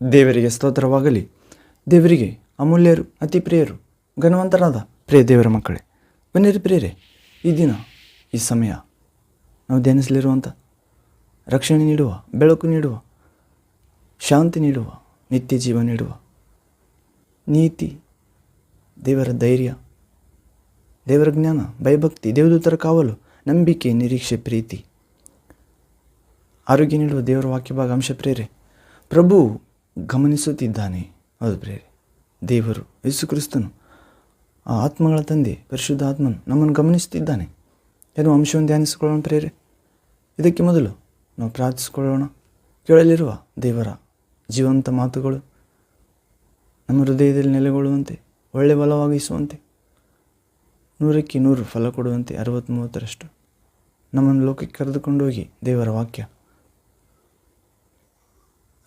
ದೇವರಿಗೆ ಸ್ತೋತ್ರವಾಗಲಿ. ದೇವರಿಗೆ ಅಮೂಲ್ಯರು, ಅತಿ ಪ್ರಿಯರು, ಘನವಂತರಾದ ಪ್ರಿಯ ದೇವರ ಮಕ್ಕಳೇ, ಬನ್ನಿರಿ ಪ್ರಿಯರೇ, ಈ ದಿನ ಈ ಸಮಯ ನಾವು ಧ್ಯಾನಿಸಲಿರುವಂಥ ರಕ್ಷಣೆ ನೀಡುವ, ಬೆಳಕು ನೀಡುವ, ಶಾಂತಿ ನೀಡುವ, ನಿತ್ಯ ಜೀವ ನೀಡುವ, ನೀತಿ, ದೇವರ ಧೈರ್ಯ, ದೇವರ ಜ್ಞಾನ, ಭಯಭಕ್ತಿ, ದೇವದೂತರ ಕಾವಲು, ನಂಬಿಕೆ, ನಿರೀಕ್ಷೆ, ಪ್ರೀತಿ, ಆರೋಗ್ಯ ನೀಡುವ ದೇವರ ವಾಕ್ಯ ಭಾಗ ಅಂಶ ಪ್ರೇರೆ. ಪ್ರಭು ಗಮನಿಸುತ್ತಿದ್ದಾನೆ. ಹೌದು ಪ್ರೇರೆ, ದೇವರು ಯೇಸು ಕ್ರಿಸ್ತನು, ಆ ಆತ್ಮಗಳ ತಂದೆ ಪರಿಶುದ್ಧ ಆತ್ಮನು ನಮ್ಮನ್ನು ಗಮನಿಸುತ್ತಿದ್ದಾನೆ ಎನ್ನುವ ಅಂಶವನ್ನು ಧ್ಯಾನಿಸಿಕೊಳ್ಳೋಣ ಪ್ರೇರೆ. ಇದಕ್ಕೆ ಮೊದಲು ನಾವು ಪ್ರಾರ್ಥಿಸಿಕೊಳ್ಳೋಣ. ಕೇಳಲಿರುವ ದೇವರ ಜೀವಂತ ಮಾತುಗಳು ನಮ್ಮ ಹೃದಯದಲ್ಲಿ ನೆಲೆಗೊಳ್ಳುವಂತೆ, ಒಳ್ಳೆ ಬಲವಾಗಿಸುವಂತೆ, 100ಕ್ಕೆ 100 ಫಲ ಕೊಡುವಂತೆ, 60-30ರಷ್ಟು ನಮ್ಮನ್ನು ಲೋಕಕ್ಕೆ ಕರೆದುಕೊಂಡೋಗಿ ದೇವರ ವಾಕ್ಯ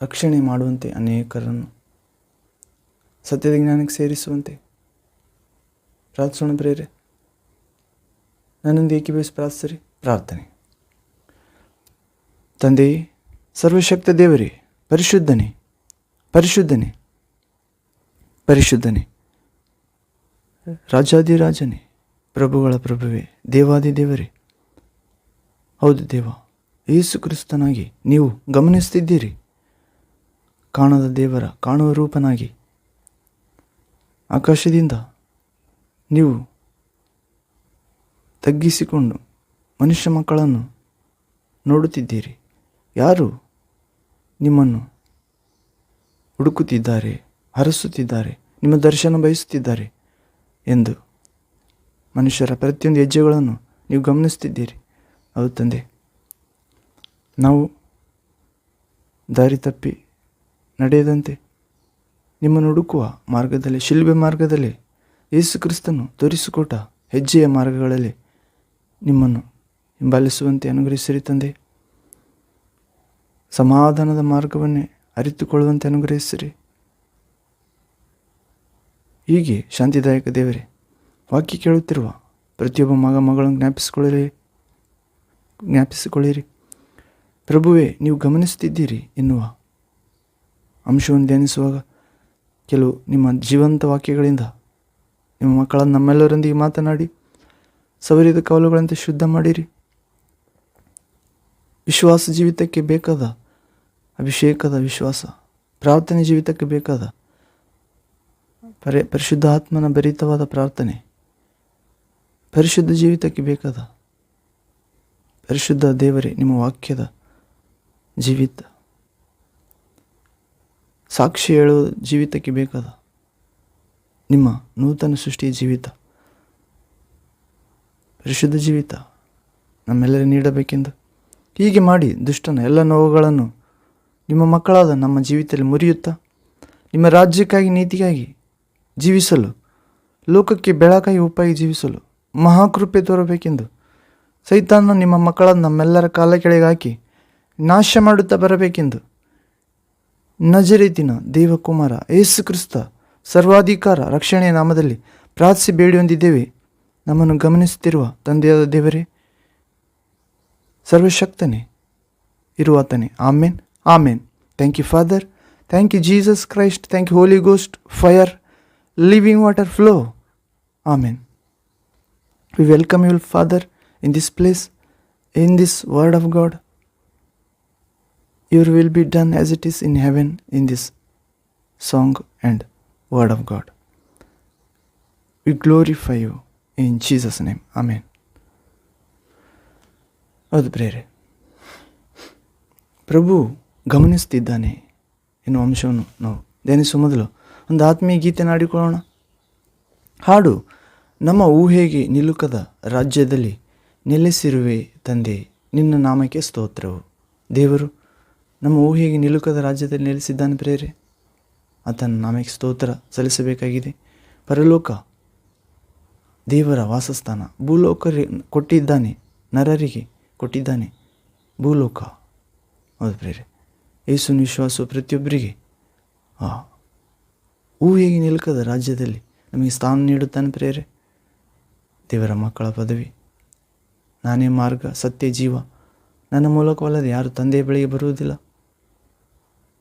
ರಕ್ಷಣೆ ಮಾಡುವಂತೆ, ಅನೇಕರನ್ನು ಸತ್ಯದ ಜ್ಞಾನಕ್ಕೆ ಸೇರಿಸುವಂತೆ ಪ್ರಾರ್ಥಿಸೋಣ ಪ್ರೇರೆ. ನನ್ನೊಂದು ಏಕೀಭವಿಸಿ ಪ್ರಾರ್ಥಿಸಿರಿ. ಪ್ರಾರ್ಥನೆ. ತಂದೆಯೇ, ಸರ್ವಶಕ್ತ ದೇವರೇ, ಪರಿಶುದ್ಧನೇ, ಪರಿಶುದ್ಧನೇ, ಪರಿಶುದ್ಧನೇ, ರಾಜಾದಿರಾಜನೇ, ಪ್ರಭುಗಳ ಪ್ರಭುವೇ, ದೇವಾದಿ ದೇವರೇ, ಹೌದು ದೇವ, ಯೇಸು ಕ್ರಿಸ್ತನಾಗಿ ನೀವು ಗಮನಿಸ್ತಿದ್ದೀರಿ. ಕಾಣದ ದೇವರ ಕಾಣುವ ರೂಪನಾಗಿ ಆಕಾಶದಿಂದ ನೀವು ತಗ್ಗಿಸಿಕೊಂಡು ಮನುಷ್ಯ ಮಕ್ಕಳನ್ನು ನೋಡುತ್ತಿದ್ದೀರಿ. ಯಾರು ನಿಮ್ಮನ್ನು ಹುಡುಕುತ್ತಿದ್ದಾರೆ, ಹರಸುತ್ತಿದ್ದಾರೆ, ನಿಮ್ಮ ದರ್ಶನ ಬಯಸುತ್ತಿದ್ದಾರೆ ಎಂದು ಮನುಷ್ಯರ ಪ್ರತಿಯೊಂದು ಹೆಜ್ಜೆಗಳನ್ನು ನೀವು ಗಮನಿಸ್ತಿದ್ದೀರಿ. ಹೌದು ತಂದೆ, ನಾವು ದಾರಿ ತಪ್ಪಿ ನಡೆಯದಂತೆ ನಿಮ್ಮನ್ನು ಹುಡುಕುವ ಮಾರ್ಗದಲ್ಲಿ, ಶಿಲುಬೆ ಮಾರ್ಗದಲ್ಲಿ, ಯೇಸು ಕ್ರಿಸ್ತನು ತೋರಿಸಿಕೊಟ್ಟ ಹೆಜ್ಜೆಯ ಮಾರ್ಗಗಳಲ್ಲಿ ನಿಮ್ಮನ್ನು ಹಿಂಬಾಲಿಸುವಂತೆ ಅನುಗ್ರಹಿಸಿರಿ ತಂದೆ. ಸಮಾಧಾನದ ಮಾರ್ಗವನ್ನೇ ಅರಿತುಕೊಳ್ಳುವಂತೆ ಅನುಗ್ರಹಿಸಿರಿ. ಹೀಗೆ ಶಾಂತಿದಾಯಕ ದೇವರೇ, ವಾಕ್ಯ ಕೇಳುತ್ತಿರುವ ಪ್ರತಿಯೊಬ್ಬ ಮಗಳನ್ನು ಜ್ಞಾಪಿಸಿಕೊಳ್ಳಿರಿ. ಪ್ರಭುವೇ, ನೀವು ಗಮನಿಸುತ್ತಿದ್ದೀರಿ ಎನ್ನುವ ಅಂಶವನ್ನು ಧ್ಯಾನಿಸುವಾಗ ಕೆಲವು ನಿಮ್ಮ ಜೀವಂತ ವಾಕ್ಯಗಳಿಂದ ನಿಮ್ಮ ಮಕ್ಕಳನ್ನು ನಮ್ಮೆಲ್ಲರೊಂದಿಗೆ ಮಾತನಾಡಿ ಸವರಿದ ಕವಲುಗಳಂತೆ ಶುದ್ಧ ಮಾಡಿರಿ. ವಿಶ್ವಾಸ ಜೀವಿತಕ್ಕೆ ಬೇಕಾದ ಅಭಿಷೇಕದ ವಿಶ್ವಾಸ, ಪ್ರಾರ್ಥನೆ ಜೀವಿತಕ್ಕೆ ಬೇಕಾದ ಪರಿಶುದ್ಧ ಆತ್ಮನ ಭರಿತವಾದ ಪ್ರಾರ್ಥನೆ, ಪರಿಶುದ್ಧ ಜೀವಿತಕ್ಕೆ ಬೇಕಾದ ಪರಿಶುದ್ಧ ದೇವರೇ ನಿಮ್ಮ ವಾಕ್ಯದ ಜೀವಿತ, ಸಾಕ್ಷಿ ಹೇಳುವ ಜೀವಿತಕ್ಕೆ ಬೇಕಾದ ನಿಮ್ಮ ನೂತನ ಸೃಷ್ಟಿಯ ಜೀವಿತ, ಪರಿಶುದ್ಧ ಜೀವಿತ ನಮ್ಮೆಲ್ಲರೂ ನೀಡಬೇಕೆಂದು ಹೀಗೆ ಮಾಡಿ ದುಷ್ಟನ ಎಲ್ಲ ನೋವುಗಳನ್ನು ನಿಮ್ಮ ಮಕ್ಕಳಾದ ನಮ್ಮ ಜೀವಿತದಲ್ಲಿ ಮುರಿಯುತ್ತಾ ನಿಮ್ಮ ರಾಜ್ಯಕ್ಕಾಗಿ, ನೀತಿಗಾಗಿ ಜೀವಿಸಲು, ಲೋಕಕ್ಕೆ ಬೆಳಕಾಗಿ ಉಪ್ಪಾಗಿ ಜೀವಿಸಲು ಮಹಾಕೃಪೆ ತೋರಬೇಕೆಂದು ಸೈತಾನ ನಿಮ್ಮ ಮಕ್ಕಳಾದ ನಮ್ಮೆಲ್ಲರ ಕಾಲ ಕೆಳಗೆ ಹಾಕಿ ನಾಶ ಮಾಡುತ್ತಾ ಬರಬೇಕೆಂದು ನಜರೇತಿನ ದೇವಕುಮಾರ ಯೇಸು ಕ್ರಿಸ್ತ ಸರ್ವಾಧಿಕಾರ ರಕ್ಷಣೆಯ ನಾಮದಲ್ಲಿ ಪ್ರಾರ್ಥಿಸಿ ಬೇಡಿ ಹೊಂದಿದ್ದೇವೆ. ನಮ್ಮನ್ನು ಗಮನಿಸುತ್ತಿರುವ ತಂದೆಯಾದ ದೇವರೇ, ಸರ್ವಶಕ್ತನೇ ಇರುವಾತನೇ. Amen, amen. Thank you father, thank you Jesus Christ, thank you Holy Ghost, fire, living water flow. Amen. We welcome you, Father, in this place, in this word of God. Your will be done as it is in heaven, in this song and word of God. We glorify you in Jesus' name. Amen. ಹೌದು ಪ್ರೇರೆ, ಪ್ರಭು ಗಮನಿಸ್ತಿದ್ದಾನೆ ಎನ್ನುವ ಅಂಶವನ್ನು ನಾವು ಧ್ಯಾನಿಸುವ ಮೊದಲು ಒಂದು ಆತ್ಮೀಯ ಗೀತೆ ಹಾಡಿಕೊಳ್ಳೋಣ. ಹಾಡು, ನಮ್ಮ ಊಹೆಗೆ ನಿಲುಕದ ರಾಜ್ಯದಲ್ಲಿ ನೆಲೆಸಿರುವೆ ತಂದೆ, ನಿನ್ನ ನಾಮಕ್ಕೆ ಸ್ತೋತ್ರವು. ದೇವರು ನಮ್ಮ ಊಹೆಗೆ ನಿಲುಕದ ರಾಜ್ಯದಲ್ಲಿ ನೆಲೆಸಿದ್ದಾನೆ ಪ್ರೇರೆ. ಆತನ ನಾಮಕ್ಕೆ ಸ್ತೋತ್ರ ಸಲ್ಲಿಸಬೇಕಾಗಿದೆ. ಪರಲೋಕ ದೇವರ ವಾಸಸ್ಥಾನ, ಭೂಲೋಕ ಕೊಟ್ಟಿದ್ದಾನೆ, ನರರಿಗೆ ಕೊಟ್ಟಿದ್ದಾನೆ ಭೂಲೋಕ. ಹೌದು ಪ್ರೇರೆ, ಯೇಸುನ ವಿಶ್ವಾಸ ಪ್ರತಿಯೊಬ್ಬರಿಗೆ ಊಹೆಗೆ ನಿಲುಕದ ರಾಜ್ಯದಲ್ಲಿ ನಮಗೆ ಸ್ಥಾನ ನೀಡುತ್ತಾನೆ ಪ್ರೇರೆ. ದೇವರ ಮಕ್ಕಳ ಪದವಿ, ನಾನೇ ಮಾರ್ಗ, ಸತ್ಯ, ಜೀವ, ನನ್ನ ಮೂಲಕವಲ್ಲದೆ ಯಾರು ತಂದೆಯ ಬಳಿಗೆ ಬರುವುದಿಲ್ಲ.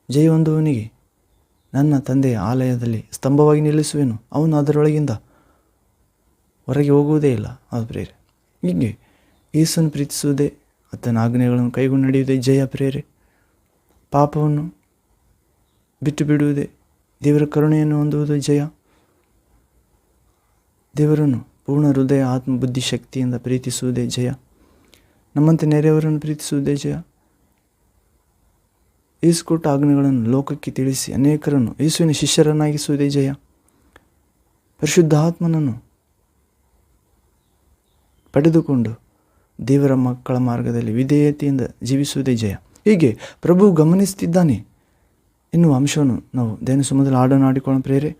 ಜಯ ಹೊಂದುವವನಿಗೆ ನನ್ನ ತಂದೆಯ ಆಲಯದಲ್ಲಿ ಸ್ತಂಭವಾಗಿ ನಿಲ್ಲಿಸುವೆನು, ಅವನು ಅದರೊಳಗಿಂದ ಹೊರಗೆ ಹೋಗುವುದೇ ಇಲ್ಲ. ಅದು ಪ್ರೇರೆ. ಹೀಗೆ ಯೇಸುವನ್ನು ಪ್ರೀತಿಸುವುದೇ, ಆತನ ಆಜ್ಞೆಗಳನ್ನು ಕೈಗೊಂಡು ನಡೆಯುವುದೇ ಜಯ ಪ್ರೇರೆ. ಪಾಪವನ್ನು ಬಿಟ್ಟು ಬಿಡುವುದೇ, ದೇವರ ಕರುಣೆಯನ್ನು ಹೊಂದುವುದು ಜಯ. ದೇವರನ್ನು ಪೂರ್ಣ ಹೃದಯ, ಆತ್ಮ, ಬುದ್ಧಿ, ಶಕ್ತಿಯಿಂದ ಪ್ರೀತಿಸುವುದೇ ಜಯ. ನಮ್ಮಂತೆ ನೆರೆಯವರನ್ನು ಪ್ರೀತಿಸುವುದೇ ಜಯ. ಯೇಸು ಕೊಟ್ಟ ಆಜ್ಞೆಗಳನ್ನು ಲೋಕಕ್ಕೆ ತಿಳಿಸಿ ಅನೇಕರನ್ನು ಯೇಸುವಿನ ಶಿಷ್ಯರನ್ನಾಗಿಸುವುದೇ ಜಯ. ಪರಿಶುದ್ಧ ಆತ್ಮನನ್ನು ಪಡೆದುಕೊಂಡು ದೇವರ ಮಕ್ಕಳ ಮಾರ್ಗದಲ್ಲಿ ವಿಧೇಯತೆಯಿಂದ ಜೀವಿಸುವುದೇ ಜಯ. ಹೀಗೆ ಪ್ರಭು ಗಮನಿಸುತ್ತಿದ್ದಾನೆ ಎನ್ನುವ ಅಂಶವನ್ನು ನಾವು ದೈನ ಸಮುದ್ರ ಹಾಡನ್ನು ಆಡಿಕೊಳ್ಳೋ ಪ್ರೇರೆ.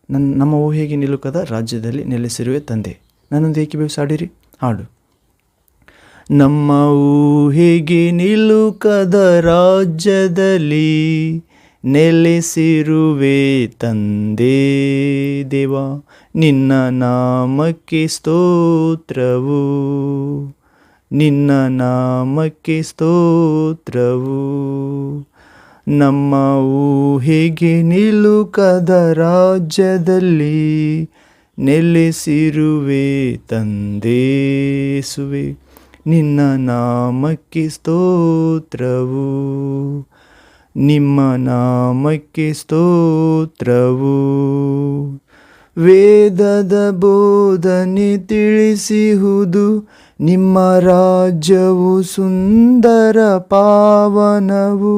ನಮ್ಮ ಊಹೆಗೆ ನಿಲುಕದ ರಾಜ್ಯದಲ್ಲಿ ನೆಲೆಸಿರುವೆ ತಂದೆ. ನನ್ನೊಂದು ಏಕೀಭವಿಸಾಡಿರಿ ಹಾಡು. ನಮ್ಮ ಊಹೆಗೆ ನಿಲುಕದ ರಾಜ್ಯದಲ್ಲಿ ನೆಲೆಸಿರುವೆ ತಂದೆ ದೇವ, ನಿನ್ನ ನಾಮಕ್ಕೆ ಸ್ತೋತ್ರವು, ನಿನ್ನ ನಾಮಕ್ಕೆ ಸ್ತೋತ್ರವು. ನಮ್ಮ ಊಹೆಗೆ ನಿಲುಕದ ರಾಜ್ಯದಲ್ಲಿ ನೆಲೆಸಿರುವೆ ತಂದೇಸುವೆ, ನಿನ್ನ ನಾಮಕ್ಕೆ ಸ್ತೋತ್ರವು, ನಿಮ್ಮ ನಾಮಕ್ಕೆ ಸ್ತೋತ್ರವು. ವೇದದ ಬೋಧನೆ ತಿಳಿಸುವುದು, ನಿಮ್ಮ ರಾಜ್ಯವು ಸುಂದರ ಪಾವನವು.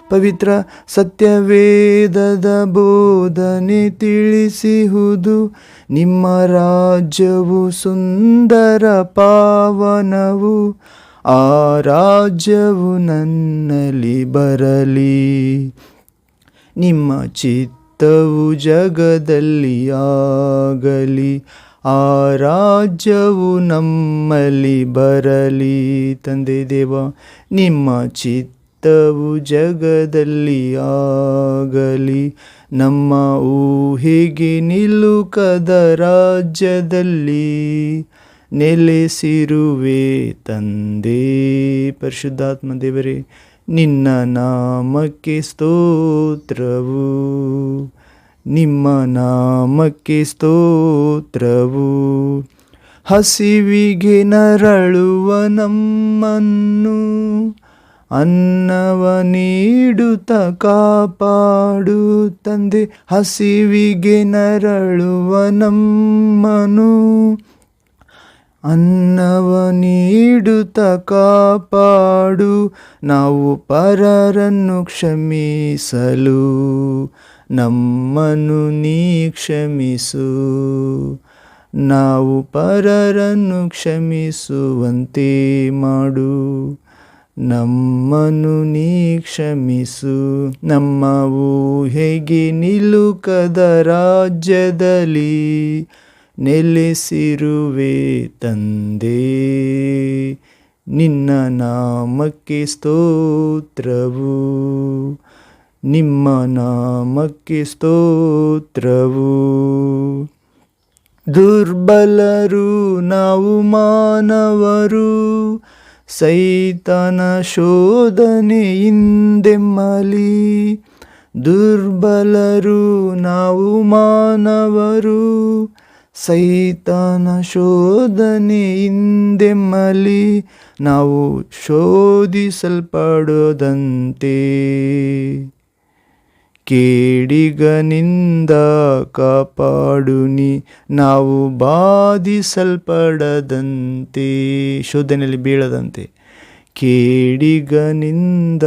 ಪವಿತ್ರ ಸತ್ಯವೇದದ ಬೋಧನೆ ತಿಳಿಸುವುದು, ನಿಮ್ಮ ರಾಜ್ಯವು ಸುಂದರ ಪಾವನವು. ಆ ರಾಜ್ಯವು ನನ್ನಲ್ಲಿ ಬರಲಿ, ನಿಮ್ಮ ಚಿತ್ತವು ಜಗದಲ್ಲಿ ಆಗಲಿ. ಆ ರಾಜ್ಯವು ನಮ್ಮಲ್ಲಿ ಬರಲಿ ತಂದೆ ದೇವ, ನಿಮ್ಮ ಚಿತ್ತವು ಜಗದಲ್ಲಿ ಆಗಲಿ. ನಮ್ಮ ಊಹೆಗೆ ನಿಲುಕದ ರಾಜ್ಯದಲ್ಲಿ ನೆಲೆಸಿರುವೆ ತಂದೆ. ಪರಿಶುದ್ಧಾತ್ಮ ದೇವರೇ, ನಿನ್ನ ನಾಮಕ್ಕೆ ಸ್ತೋತ್ರವು, ನಿಮ್ಮ ನಾಮಕ್ಕೆ ಸ್ತೋತ್ರವು. ಹಸಿವಿಗೆ ನರಳುವ ನಮ್ಮನ್ನು ಅನ್ನವ ನೀಡುತ್ತ ಕಾಪಾಡು ತಂದೆ. ಹಸಿವಿಗೆ ನರಳುವ ನಮ್ಮನು ಅನ್ನವ ನೀಡುತ್ತ ಕಾಪಾಡು. ನಾವು ಪರರನ್ನು ಕ್ಷಮಿಸಲು ನಮ್ಮನ್ನು ನೀ ಕ್ಷಮಿಸು. ನಾವು ಪರರನ್ನು ಕ್ಷಮಿಸುವಂತೆ ಮಾಡು, ನಮ್ಮನ್ನು ನೀ ಕ್ಷಮಿಸು. ನಮ್ಮ ಊಹೆಗೆ ನಿಲುಕದ ರಾಜ್ಯದಲ್ಲಿ ನೆಲೆಸಿರುವೆ ತಂದೆ. ನಿನ್ನ ನಾಮಕ್ಕೆ ಸ್ತೋತ್ರವು, ನಿಮ್ಮ ನಾಮಕ್ಕೆ ಸ್ತೋತ್ರವು. ದುರ್ಬಲರು ನಾವು ಮಾನವರು, ಸೈತಾನ ಶೋಧನೆಯಿಂದೆಮ್ಮಲಿ. ದುರ್ಬಲರು ನಾವು ಮಾನವರು, ಸೈತಾನ ಶೋಧನೆಯಿಂದೆಮ್ಮಲಿ. ನಾವು ಶೋಧಿಸಲ್ಪಡದಂತೆ ಕೇಡಿಗನಿಂದ ಕಾಪಾಡು ನೀ. ನಾವು ಬಾಧಿಸಲ್ಪಡದಂತೆ, ಶೋಧನೆಯಲ್ಲಿ ಬೀಳದಂತೆ ಕೇಡಿಗನಿಂದ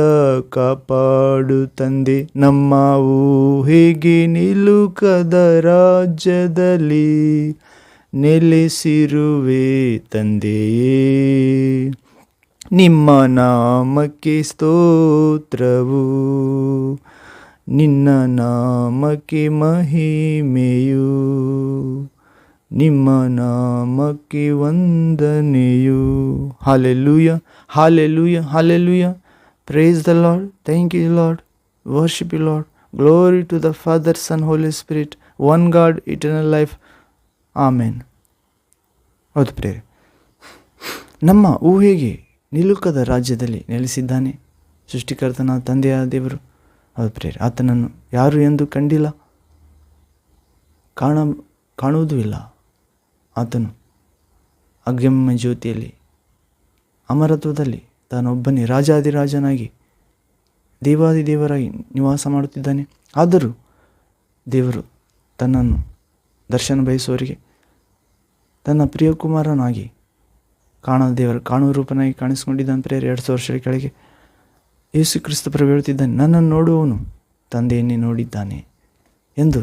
ಕಾಪಾಡು ತಂದೆ. ನಮ್ಮ ಊಹೆಗೆ ನಿಲುಕದ ರಾಜ್ಯದಲ್ಲಿ ನೆಲೆಸಿರುವೆ ತಂದೆಯೇ. ನಿಮ್ಮ ನಾಮಕ್ಕೆ ಸ್ತೋತ್ರವು, ನಿನ್ನ ನಾಮಕ್ಕೆ ಮಹಿಮೆಯು, ನಿಮ್ಮ ನಾಮಕ್ಕೆ ವಂದನೆಯು. Hallelujah, hallelujah, hallelujah. Praise the Lord. Thank you, Lord. Worship you, Lord. Glory to the Father, Son, Holy Spirit, one God, eternal life. Amen. ಹೌದು ಪ್ರೇರೆ, ನಮ್ಮ ಊಹೆಗೆ ನಿಲುಕದ ರಾಜ್ಯದಲ್ಲಿ ನೆಲೆಸಿದ್ದಾನೆ ಸೃಷ್ಟಿಕರ್ತನ ತಂದೆಯ ದೇವರು. ಹೌದು ಪ್ರಿಯರೇ, ಆತನನ್ನು ಯಾರು ಎಂದು ಕಂಡಿಲ್ಲ, ಕಾಣುವುದೂ ಇಲ್ಲ. ಆತನು ಅಗ್ಯಮ ಜ್ಯೋತಿಯಲ್ಲಿ ಅಮರತ್ವದಲ್ಲಿ ತಾನೊಬ್ಬನೇ ರಾಜಾದಿರಾಜನಾಗಿ ದೇವಾದಿದೇವರಾಗಿ ನಿವಾಸ ಮಾಡುತ್ತಿದ್ದಾನೆ. ಆದರೂ ದೇವರು ತನ್ನನ್ನು ದರ್ಶನ ಬಯಸುವವರಿಗೆ ತನ್ನ ಪ್ರಿಯಕುಮಾರನಾಗಿ ಕಾಣುವ ರೂಪನಾಗಿ ಕಾಣಿಸಿಕೊಂಡಿದ್ದಾನೆ. ಪ್ರಿಯರೇ, 200 ವರ್ಷದ ಕೆಳಗೆ ಯೇಸು ಕ್ರಿಸ್ತ ಪ್ರಭು ಹೇಳುತ್ತಿದ್ದಾನೆ, ನನ್ನನ್ನು ನೋಡುವವನು ತಂದೆಯನ್ನೇ ನೋಡಿದ್ದಾನೆ ಎಂದು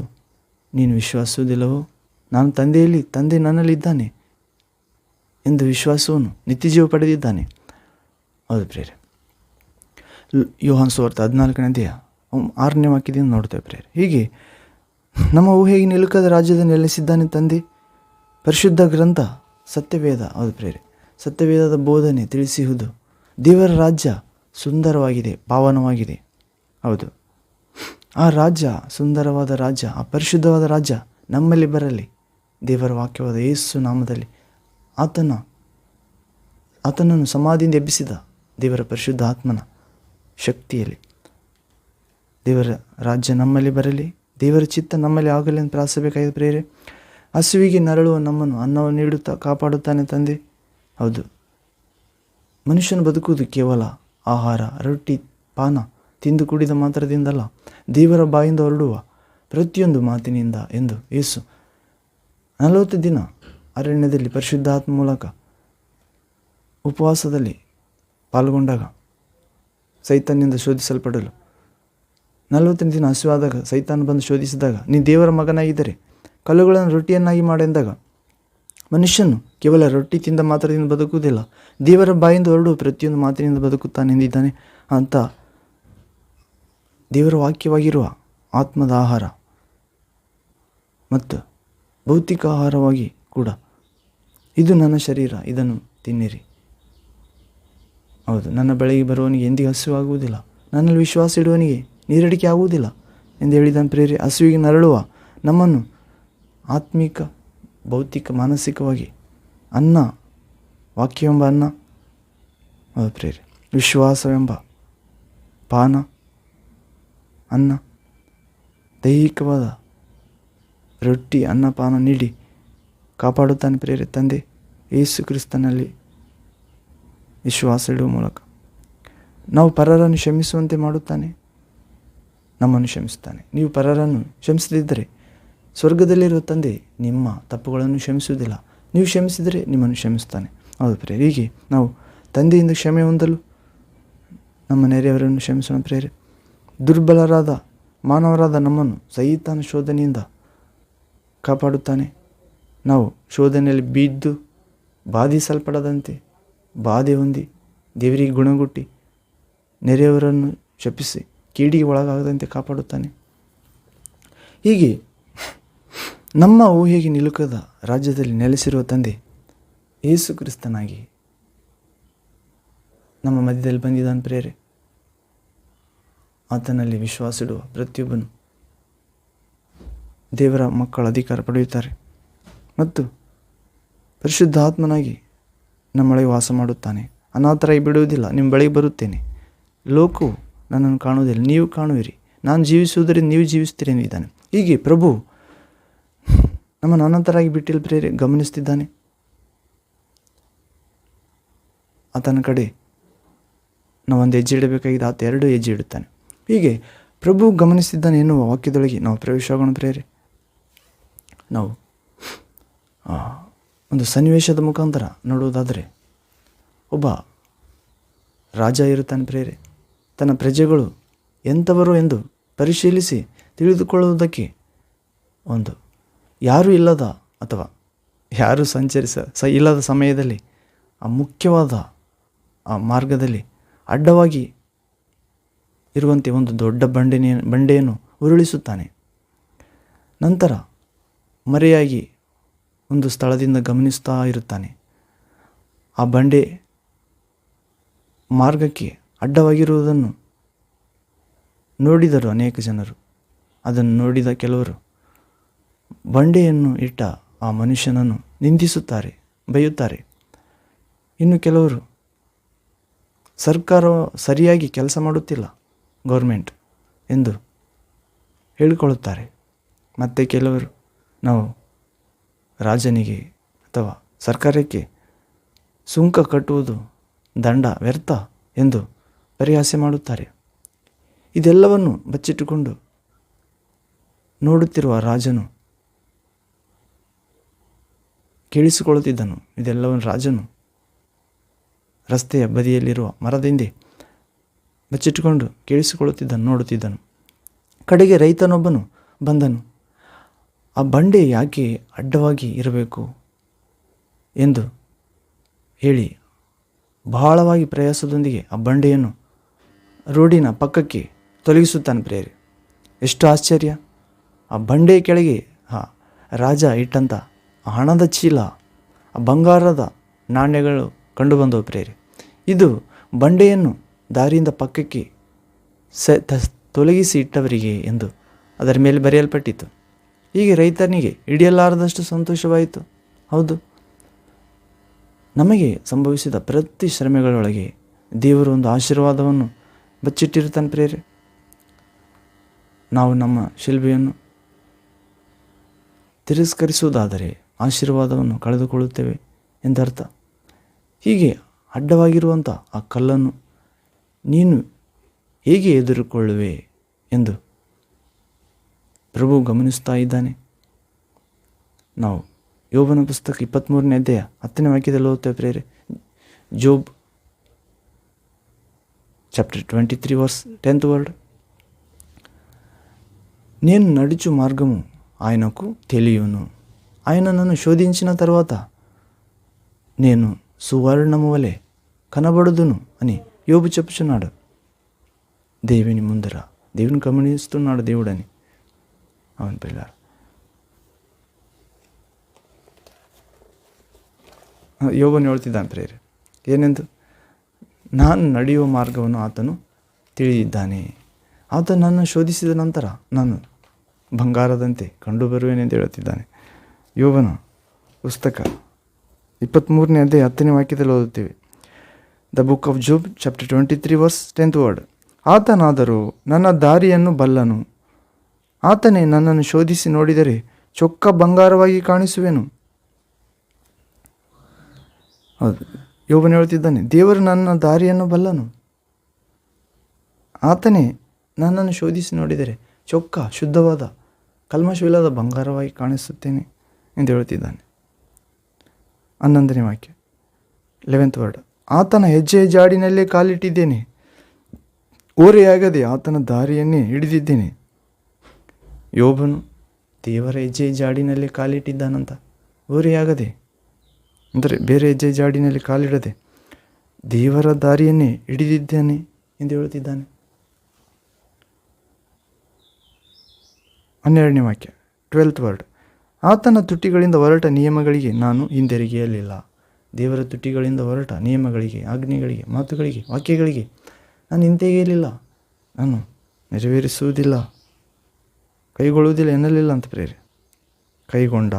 ನೀನು ವಿಶ್ವಾಸುವುದಿಲ್ಲವೋ? ನಾನು ತಂದೆಯಲ್ಲಿ, ತಂದೆ ನನ್ನಲ್ಲಿದ್ದಾನೆ ಎಂದು ವಿಶ್ವಾಸವನ್ನು ನಿತ್ಯಜೀವ ಪಡೆದಿದ್ದಾನೆ. ಹೌದು ಪ್ರಿಯರೇ, ಯೋಹಾನ ಸುವಾರ್ತೆ 14ನೇ ಅಧ್ಯಾಯ 6ನೇ ವಾಕ್ಯದಿಂದ ನೋಡ್ತೇವೆ ಪ್ರಿಯರೇ. ಹೀಗೆ ನಮ್ಮ ಊಹೆಗೆ ನಿಲುಕದ ರಾಜ್ಯದಲ್ಲಿ ನೆಲೆಸಿದ್ದಾನೆ ತಂದೆ. ಪರಿಶುದ್ಧ ಗ್ರಂಥ ಸತ್ಯವೇದ, ಹೌದು ಪ್ರಿಯರೇ, ಸತ್ಯವೇದದ ಬೋಧನೆ ತಿಳಿಸುವುದು ದೇವರ ರಾಜ್ಯ ಸುಂದರವಾಗಿದೆ, ಪಾವನವಾಗಿದೆ. ಹೌದು, ಆ ರಾಜ್ಯ, ಸುಂದರವಾದ ರಾಜ್ಯ, ಆ ಪರಿಶುದ್ಧವಾದ ರಾಜ್ಯ ನಮ್ಮಲ್ಲಿ ಬರಲಿ. ದೇವರ ವಾಕ್ಯವಾದ ಯೇಸು ನಾಮದಲ್ಲಿ ಆತನನ್ನು ಸಮಾಧಿಯಿಂದ ಎಬ್ಬಿಸಿದ ದೇವರ ಪರಿಶುದ್ಧ ಆತ್ಮನ ಶಕ್ತಿಯಲ್ಲಿ ದೇವರ ರಾಜ್ಯ ನಮ್ಮಲ್ಲಿ ಬರಲಿ, ದೇವರ ಚಿತ್ತ ನಮ್ಮಲ್ಲಿ ಆಗಲಿ ಅಂತ ಪ್ರಾರ್ಥಿಸಬೇಕಾಗಿದೆ ಪ್ರಿಯರೇ. ಹಸುವಿಗೆ ನರಳುವ ನಮ್ಮನ್ನು ಅನ್ನವನ್ನು ನೀಡುತ್ತಾ ಕಾಪಾಡುತ್ತಾನೆ ತಂದೆ. ಹೌದು, ಮನುಷ್ಯನು ಬದುಕುವುದು ಕೇವಲ ಆಹಾರ, ರೊಟ್ಟಿ, ಪಾನ ತಿಂದು ಕುಡಿದ ಮಾತ್ರದಿಂದಲ್ಲ, ದೇವರ ಬಾಯಿಂದ ಹೊರಡುವ ಪ್ರತಿಯೊಂದು ಮಾತಿನಿಂದ ಎಂದು ಯೇಸು 40 ದಿನ ಅರಣ್ಯದಲ್ಲಿ ಪರಿಶುದ್ಧಾತ್ಮ ಮೂಲಕ ಉಪವಾಸದಲ್ಲಿ ಪಾಲ್ಗೊಂಡಾಗ ಸೈತಾನ್ನಿಂದ ಶೋಧಿಸಲ್ಪಡಲು 40 ದಿನ ಹಸಿವಾದಾಗ ಸೈತಾನ್ ಬಂದು ಶೋಧಿಸಿದಾಗ, ನೀ ದೇವರ ಮಗನಾಗಿದ್ದರೆ ಕಲ್ಲುಗಳನ್ನು ರೊಟ್ಟಿಯನ್ನಾಗಿ ಮಾಡೆಂದಾಗ, ಮನುಷ್ಯನು ಕೇವಲ ರೊಟ್ಟಿ ತಿಂದ ಮಾತ್ರದಿಂದ ಬದುಕುವುದಿಲ್ಲ, ದೇವರ ಬಾಯಿಂದ ಹೊರಡುವ ಪ್ರತಿಯೊಂದು ಮಾತಿನಿಂದ ಬದುಕುತ್ತಾನೆ ಎಂದಿದ್ದಾನೆ. ಅಂತ ದೇವರ ವಾಕ್ಯವಾಗಿರುವ ಆತ್ಮದ ಆಹಾರ ಮತ್ತು ಭೌತಿಕ ಆಹಾರವಾಗಿ ಕೂಡ, ಇದು ನನ್ನ ಶರೀರ, ಇದನ್ನು ತಿನ್ನಿರಿ. ಹೌದು, ನನ್ನ ಬಳಿಗೆ ಬರುವವನಿಗೆ ಎಂದಿಗೂ ಹಸಿವಾಗುವುದಿಲ್ಲ, ನನ್ನಲ್ಲಿ ವಿಶ್ವಾಸ ಇಡುವವನಿಗೆ ನೀರಡಿಕೆ ಆಗುವುದಿಲ್ಲ ಎಂದು ಹೇಳಿದ ಪ್ರೇರೆ. ಹಸುವಿಗೆ ನರಳುವ ನಮ್ಮನ್ನು ಆತ್ಮಿಕ, ಭೌತಿಕ, ಮಾನಸಿಕವಾಗಿ ಅನ್ನ, ವಾಕ್ಯವೆಂಬ ಅನ್ನ, ಹೌದು ಪ್ರೇರೆ, ವಿಶ್ವಾಸವೆಂಬ ಪಾನ, ಅನ್ನ, ದೈಹಿಕವಾದ ರೊಟ್ಟಿ, ಅನ್ನಪಾನ ನೀಡಿ ಕಾಪಾಡುತ್ತಾನೆ ಪ್ರೇರೆ ತಂದೆ. ಯೇಸು ಕ್ರಿಸ್ತನಲ್ಲಿ ವಿಶ್ವಾಸ ಇಡುವ ಮೂಲಕ ನಾವು ಪರರನ್ನು ಕ್ಷಮಿಸುವಂತೆ ಮಾಡುತ್ತಾನೆ, ನಮ್ಮನ್ನು ಕ್ಷಮಿಸುತ್ತಾನೆ. ನೀವು ಪರರನ್ನು ಕ್ಷಮಿಸದಿದ್ದರೆ ಸ್ವರ್ಗದಲ್ಲಿರುವ ತಂದೆ ನಿಮ್ಮ ತಪ್ಪುಗಳನ್ನು ಕ್ಷಮಿಸುವುದಿಲ್ಲ, ನೀವು ಕ್ಷಮಿಸಿದರೆ ನಿಮ್ಮನ್ನು ಕ್ಷಮಿಸುತ್ತಾನೆ. ಹೌದು ಪ್ರೇರೆ, ಹೀಗೆ ನಾವು ತಂದೆಯಿಂದ ಕ್ಷಮೆ ಹೊಂದಲು ನಮ್ಮ ನೆರೆಯವರನ್ನು ಕ್ಷಮಿಸೋಣ ಪ್ರೇರೆ. ದುರ್ಬಲರಾದ ಮಾನವರಾದ ನಮ್ಮನ್ನು ಸೈತಾನ ಶೋಧನೆಯಿಂದ ಕಾಪಾಡುತ್ತಾನೆ. ನಾವು ಶೋಧನೆಯಲ್ಲಿ ಬಿದ್ದು ಬಾಧಿಸಲ್ಪಡದಂತೆ, ಬಾಧೆ ಹೊಂದಿ ದೇವರಿಗೆ ಗುಣಗುಟ್ಟಿ ನೆರೆಯವರನ್ನು ಶಪಿಸಿ ಕೀಡಿಗೆ ಒಳಗಾಗದಂತೆ ಕಾಪಾಡುತ್ತಾನೆ. ಹೀಗೆ ನಮ್ಮ ಊಹೆಗೆ ನಿಲುಕದ ರಾಜ್ಯದಲ್ಲಿ ನೆಲೆಸಿರುವ ತಂದೆ ಯೇಸು ಕ್ರಿಸ್ತನಾಗಿ ನಮ್ಮ ಮಧ್ಯದಲ್ಲಿ ಬಂದಿದ್ದಾನೆ ಪ್ರೇರೆ. ಆತನಲ್ಲಿ ವಿಶ್ವಾಸ ಇಡುವ ಪ್ರತಿಯೊಬ್ಬನು ದೇವರ ಮಕ್ಕಳ ಅಧಿಕಾರ ಪಡೆಯುತ್ತಾರೆ ಮತ್ತು ಪರಿಶುದ್ಧ ಆತ್ಮನಾಗಿ ನಮ್ಮೊಳಗೆ ವಾಸ ಮಾಡುತ್ತಾನೆ. ಅನಾಥರಾಗಿ ಬಿಡುವುದಿಲ್ಲ, ನಿಮ್ಮ ಬಳಿಗೆ ಬರುತ್ತೇನೆ, ಲೋಕವು ನನ್ನನ್ನು ಕಾಣುವುದಿಲ್ಲ, ನೀವು ಕಾಣುವಿರಿ, ನಾನು ಜೀವಿಸುವುದರಿಂದ ನೀವು ಜೀವಿಸ್ತೀರಿ ಎಂದಿದ್ದಾನೆ. ಹೀಗೆ ಪ್ರಭು ನಮ್ಮನ್ನು ಅನಂತರಾಗಿ ಬಿಟ್ಟಿಲ್ಲ ಪ್ರೇರೆ, ಗಮನಿಸ್ತಿದ್ದಾನೆ. ಆತನ ಕಡೆ ನಾವು ಒಂದು ಹೆಜ್ಜೆ ಇಡಬೇಕಾಗಿದೆ, ಆತ 2 ಹೆಜ್ಜೆ ಇಡುತ್ತಾನೆ. ಹೀಗೆ ಪ್ರಭು ಗಮನಿಸಿದ್ದಾನೆ ಎನ್ನುವ ವಾಕ್ಯದೊಳಗೆ ನಾವು ಪ್ರವೇಶವಾಗೋಣ ಪ್ರೇರೆ. ನಾವು ಒಂದು ಸನ್ನಿವೇಶದ ಮುಖಾಂತರ ನೋಡುವುದಾದರೆ, ಒಬ್ಬ ರಾಜ ಇರುತ್ತಾನೆ ಪ್ರೇರೆ. ತನ್ನ ಪ್ರಜೆಗಳು ಎಂಥವರು ಎಂದು ಪರಿಶೀಲಿಸಿ ತಿಳಿದುಕೊಳ್ಳುವುದಕ್ಕೆ ಒಂದು ಯಾರೂ ಇಲ್ಲದ ಅಥವಾ ಯಾರೂ ಇಲ್ಲದ ಸಮಯದಲ್ಲಿ ಆ ಮುಖ್ಯವಾದ ಆ ಮಾರ್ಗದಲ್ಲಿ ಅಡ್ಡವಾಗಿ ಇರುವಂತೆ ಒಂದು ದೊಡ್ಡ ಬಂಡೆಯನ್ನು ಉರುಳಿಸುತ್ತಾನೆ. ನಂತರ ಮರೆಯಾಗಿ ಒಂದು ಸ್ಥಳದಿಂದ ಗಮನಿಸ್ತಾ ಇರುತ್ತಾನೆ. ಆ ಬಂಡೆ ಮಾರ್ಗಕ್ಕೆ ಅಡ್ಡವಾಗಿರುವುದನ್ನು ನೋಡಿದರು ಅನೇಕ ಜನರು. ಅದನ್ನು ನೋಡಿದ ಕೆಲವರು ಬಂಡೆಯನ್ನು ಇಟ್ಟ ಆ ಮನುಷ್ಯನನ್ನು ನಿಂದಿಸುತ್ತಾರೆ, ಬೈಯುತ್ತಾರೆ. ಇನ್ನು ಕೆಲವರು ಸರ್ಕಾರ ಸರಿಯಾಗಿ ಕೆಲಸ ಮಾಡುತ್ತಿಲ್ಲ, ಗೌರ್ಮೆಂಟ್ ಎಂದು ಹೇಳಿಕೊಳ್ಳುತ್ತಾರೆ. ಮತ್ತು ಕೆಲವರು ನಾವು ರಾಜನಿಗೆ ಅಥವಾ ಸರ್ಕಾರಕ್ಕೆ ಸುಂಕ ಕಟ್ಟುವುದು ದಂಡ ವ್ಯರ್ಥ ಎಂದು ಪರಿಹಾಸ್ಯ ಮಾಡುತ್ತಾರೆ. ಇದೆಲ್ಲವನ್ನು ಬಚ್ಚಿಟ್ಟುಕೊಂಡು ನೋಡುತ್ತಿರುವ ರಾಜನು ಕೇಳಿಸಿಕೊಳ್ಳುತ್ತಿದ್ದನು. ಇದೆಲ್ಲವನ್ನು ರಾಜನು ರಸ್ತೆಯ ಬದಿಯಲ್ಲಿರುವ ಮರದ ಹಿಂದೆ ಬಚ್ಚಿಟ್ಟುಕೊಂಡು ಕೇಳಿಸಿಕೊಳ್ಳುತ್ತಿದ್ದನು, ನೋಡುತ್ತಿದ್ದನು. ಕಡೆಗೆ ರೈತನೊಬ್ಬನು ಬಂದನು. ಆ ಬಂಡೆ ಯಾಕೆ ಅಡ್ಡವಾಗಿ ಇರಬೇಕು ಎಂದು ಹೇಳಿ ಬಹಳವಾಗಿ ಪ್ರಯಾಸದೊಂದಿಗೆ ಆ ಬಂಡೆಯನ್ನು ರೋಡಿನ ಪಕ್ಕಕ್ಕೆ ತೊಲಗಿಸುತ್ತಾನೆ ಪ್ರಿಯರೇ. ಎಷ್ಟು ಆಶ್ಚರ್ಯ! ಆ ಬಂಡೆ ಕೆಳಗೆ ರಾಜ ಇಟ್ಟಂಥ ಹಣದ ಚೀಲ, ಆ ಬಂಗಾರದ ನಾಣ್ಯಗಳು ಕಂಡುಬಂದವು ಪ್ರಿಯರೇ. ಇದು ಬಂಡೆಯನ್ನು ದಾರಿಯಿಂದ ಪಕ್ಕಕ್ಕೆ ತೊಲಗಿಸಿ ಇಟ್ಟವರಿಗೆ ಎಂದು ಅದರ ಮೇಲೆ ಬರೆಯಲ್ಪಟ್ಟಿತು. ಹೀಗೆ ರೈತನಿಗೆ ಹಿಡಿಯಲಾರದಷ್ಟು ಸಂತೋಷವಾಯಿತು. ಹೌದು, ನಮಗೆ ಸಂಭವಿಸಿದ ಪ್ರತಿ ಶ್ರಮೆಗಳೊಳಗೆ ದೇವರು ಒಂದು ಆಶೀರ್ವಾದವನ್ನು ಬಚ್ಚಿಟ್ಟಿರುತ್ತಾನೆ ಪ್ರಿಯರೇ. ನಾವು ನಮ್ಮ ಶಿಲ್ಬೆಯನ್ನು ತಿರಸ್ಕರಿಸುವುದಾದರೆ ಆಶೀರ್ವಾದವನ್ನು ಕಳೆದುಕೊಳ್ಳುತ್ತೇವೆ ಎಂದರ್ಥ. ಹೀಗೆ ಅಡ್ಡವಾಗಿರುವಂಥ ಆ ಕಲ್ಲನ್ನು ನೀನು ಹೇಗೆ ಎದುರುಕೊಳ್ಳುವೆ ಎಂದು ಪ್ರಭು ಗಮನಿಸ್ತಾ ಇದ್ದಾನೆ. ನಾವು ಯೋಬನ ಪುಸ್ತಕ 23ನೇ ಅಧ್ಯಾಯ 10ನೇ ವಾಕ್ಯದಲ್ಲಿ ಓದ್ತೇವೆ ಪ್ರೇರೆ. ಜೋಬ್ చాప్టర్ 23 వర్స్ 10th వర్డ్. నేను నడుచు మార్గము ఆయనకు తెలియను, ఆయన నన్ను శోధించిన తర్వాత నేను సువర్ణము వలె కనబడుదును అని యోబు చెప్పుచున్నాడు. దేవుని ముందర దేవుని గమనిస్తున్నాడు దేవుడని. అవును పిల్లలు, ಯೋಬನು ಹೇಳ್ತಿದ್ದಾನೆ ಪ್ರೇರೆ ಏನೆಂದು, ನಾನು ನಡೆಯುವ ಮಾರ್ಗವನ್ನು ಆತನು ತಿಳಿದಿದ್ದಾನೆ, ಆತ ನನ್ನ ಶೋಧಿಸಿದ ನಂತರ ನಾನು ಬಂಗಾರದಂತೆ ಕಂಡುಬರುವೆನೆಂದು ಹೇಳುತ್ತಿದ್ದಾನೆ. ಯೋಬನ ಪುಸ್ತಕ 23ನೇ ಅಧ್ಯಾಯ 10ನೇ ವಾಕ್ಯದಲ್ಲಿ ಓದುತ್ತೇವೆ. The book of Job chapter 23 verse 10th word. ಆತನಾದರೂ ನನ್ನ ದಾರಿಯನ್ನು ಬಲ್ಲನು, ಆತನೇ ನನ್ನನ್ನು ಶೋಧಿಸಿ ನೋಡಿದರೆ ಚೊಕ್ಕ ಬಂಗಾರವಾಗಿ ಕಾಣಿಸುವೆನು. ಹೌದು, ಯೋಬನು ಹೇಳ್ತಿದ್ದಾನೆ, ದೇವರು ನನ್ನ ದಾರಿಯನ್ನು ಬಲ್ಲನು, ಆತನೇ ನನ್ನನ್ನು ಶೋಧಿಸಿ ನೋಡಿದರೆ ಚೊಕ್ಕ ಶುದ್ಧವಾದ ಕಲ್ಮಶವಿಲ್ಲದ ಬಂಗಾರವಾಗಿ ಕಾಣಿಸುತ್ತೇನೆ ಎಂದು ಹೇಳುತ್ತಿದ್ದಾನೆ. 11ನೇ ವಾಕ್ಯ 11th ವರ್ಡ್. ಆತನ ಹೆಜ್ಜೆ ಜಾಡಿನಲ್ಲೇ ಕಾಲಿಟ್ಟಿದ್ದೇನೆ, ಓರೆಯಾಗದೆ ಆತನ ದಾರಿಯನ್ನೇ ಹಿಡಿದಿದ್ದೇನೆ. ಯೋಬನು ದೇವರ ಹೆಜ್ಜೆ ಜಾಡಿನಲ್ಲೇ ಕಾಲಿಟ್ಟಿದ್ದಾನಂತ, ಓರೆಯಾಗದೆ ಅಂದರೆ ಬೇರೆ ಹೆಜ್ಜೆ ಜಾಡಿನಲ್ಲಿ ಕಾಲಿಡದೆ ದೇವರ ದಾರಿಯನ್ನೇ ಹಿಡಿದಿದ್ದೇನೆ ಎಂದು ಹೇಳುತ್ತಿದ್ದಾನೆ. 12ನೇ ವಾಕ್ಯ 12th ವರ್ಡ್. ಆತನ ತುಟಿಗಳಿಂದ ಹೊರಟ ನಿಯಮಗಳಿಗೆ ನಾನು ಹಿಂದೆರಗಿಯಲಿಲ್ಲ. ದೇವರ ತುಟಿಗಳಿಂದ ಹೊರಟ ನಿಯಮಗಳಿಗೆ, ಆಜ್ಞೆಗಳಿಗೆ, ಮಾತುಗಳಿಗೆ, ವಾಕ್ಯಗಳಿಗೆ ನಾನು ಹಿಂತೆಗೆಯಲಿಲ್ಲ, ನಾನು ನೆರವೇರಿಸುವುದಿಲ್ಲ, ಕೈಗೊಳ್ಳುವುದಿಲ್ಲ ಎನ್ನಲಿಲ್ಲ ಅಂತ ಪ್ರೇರೆ. ಕೈಗೊಂಡ.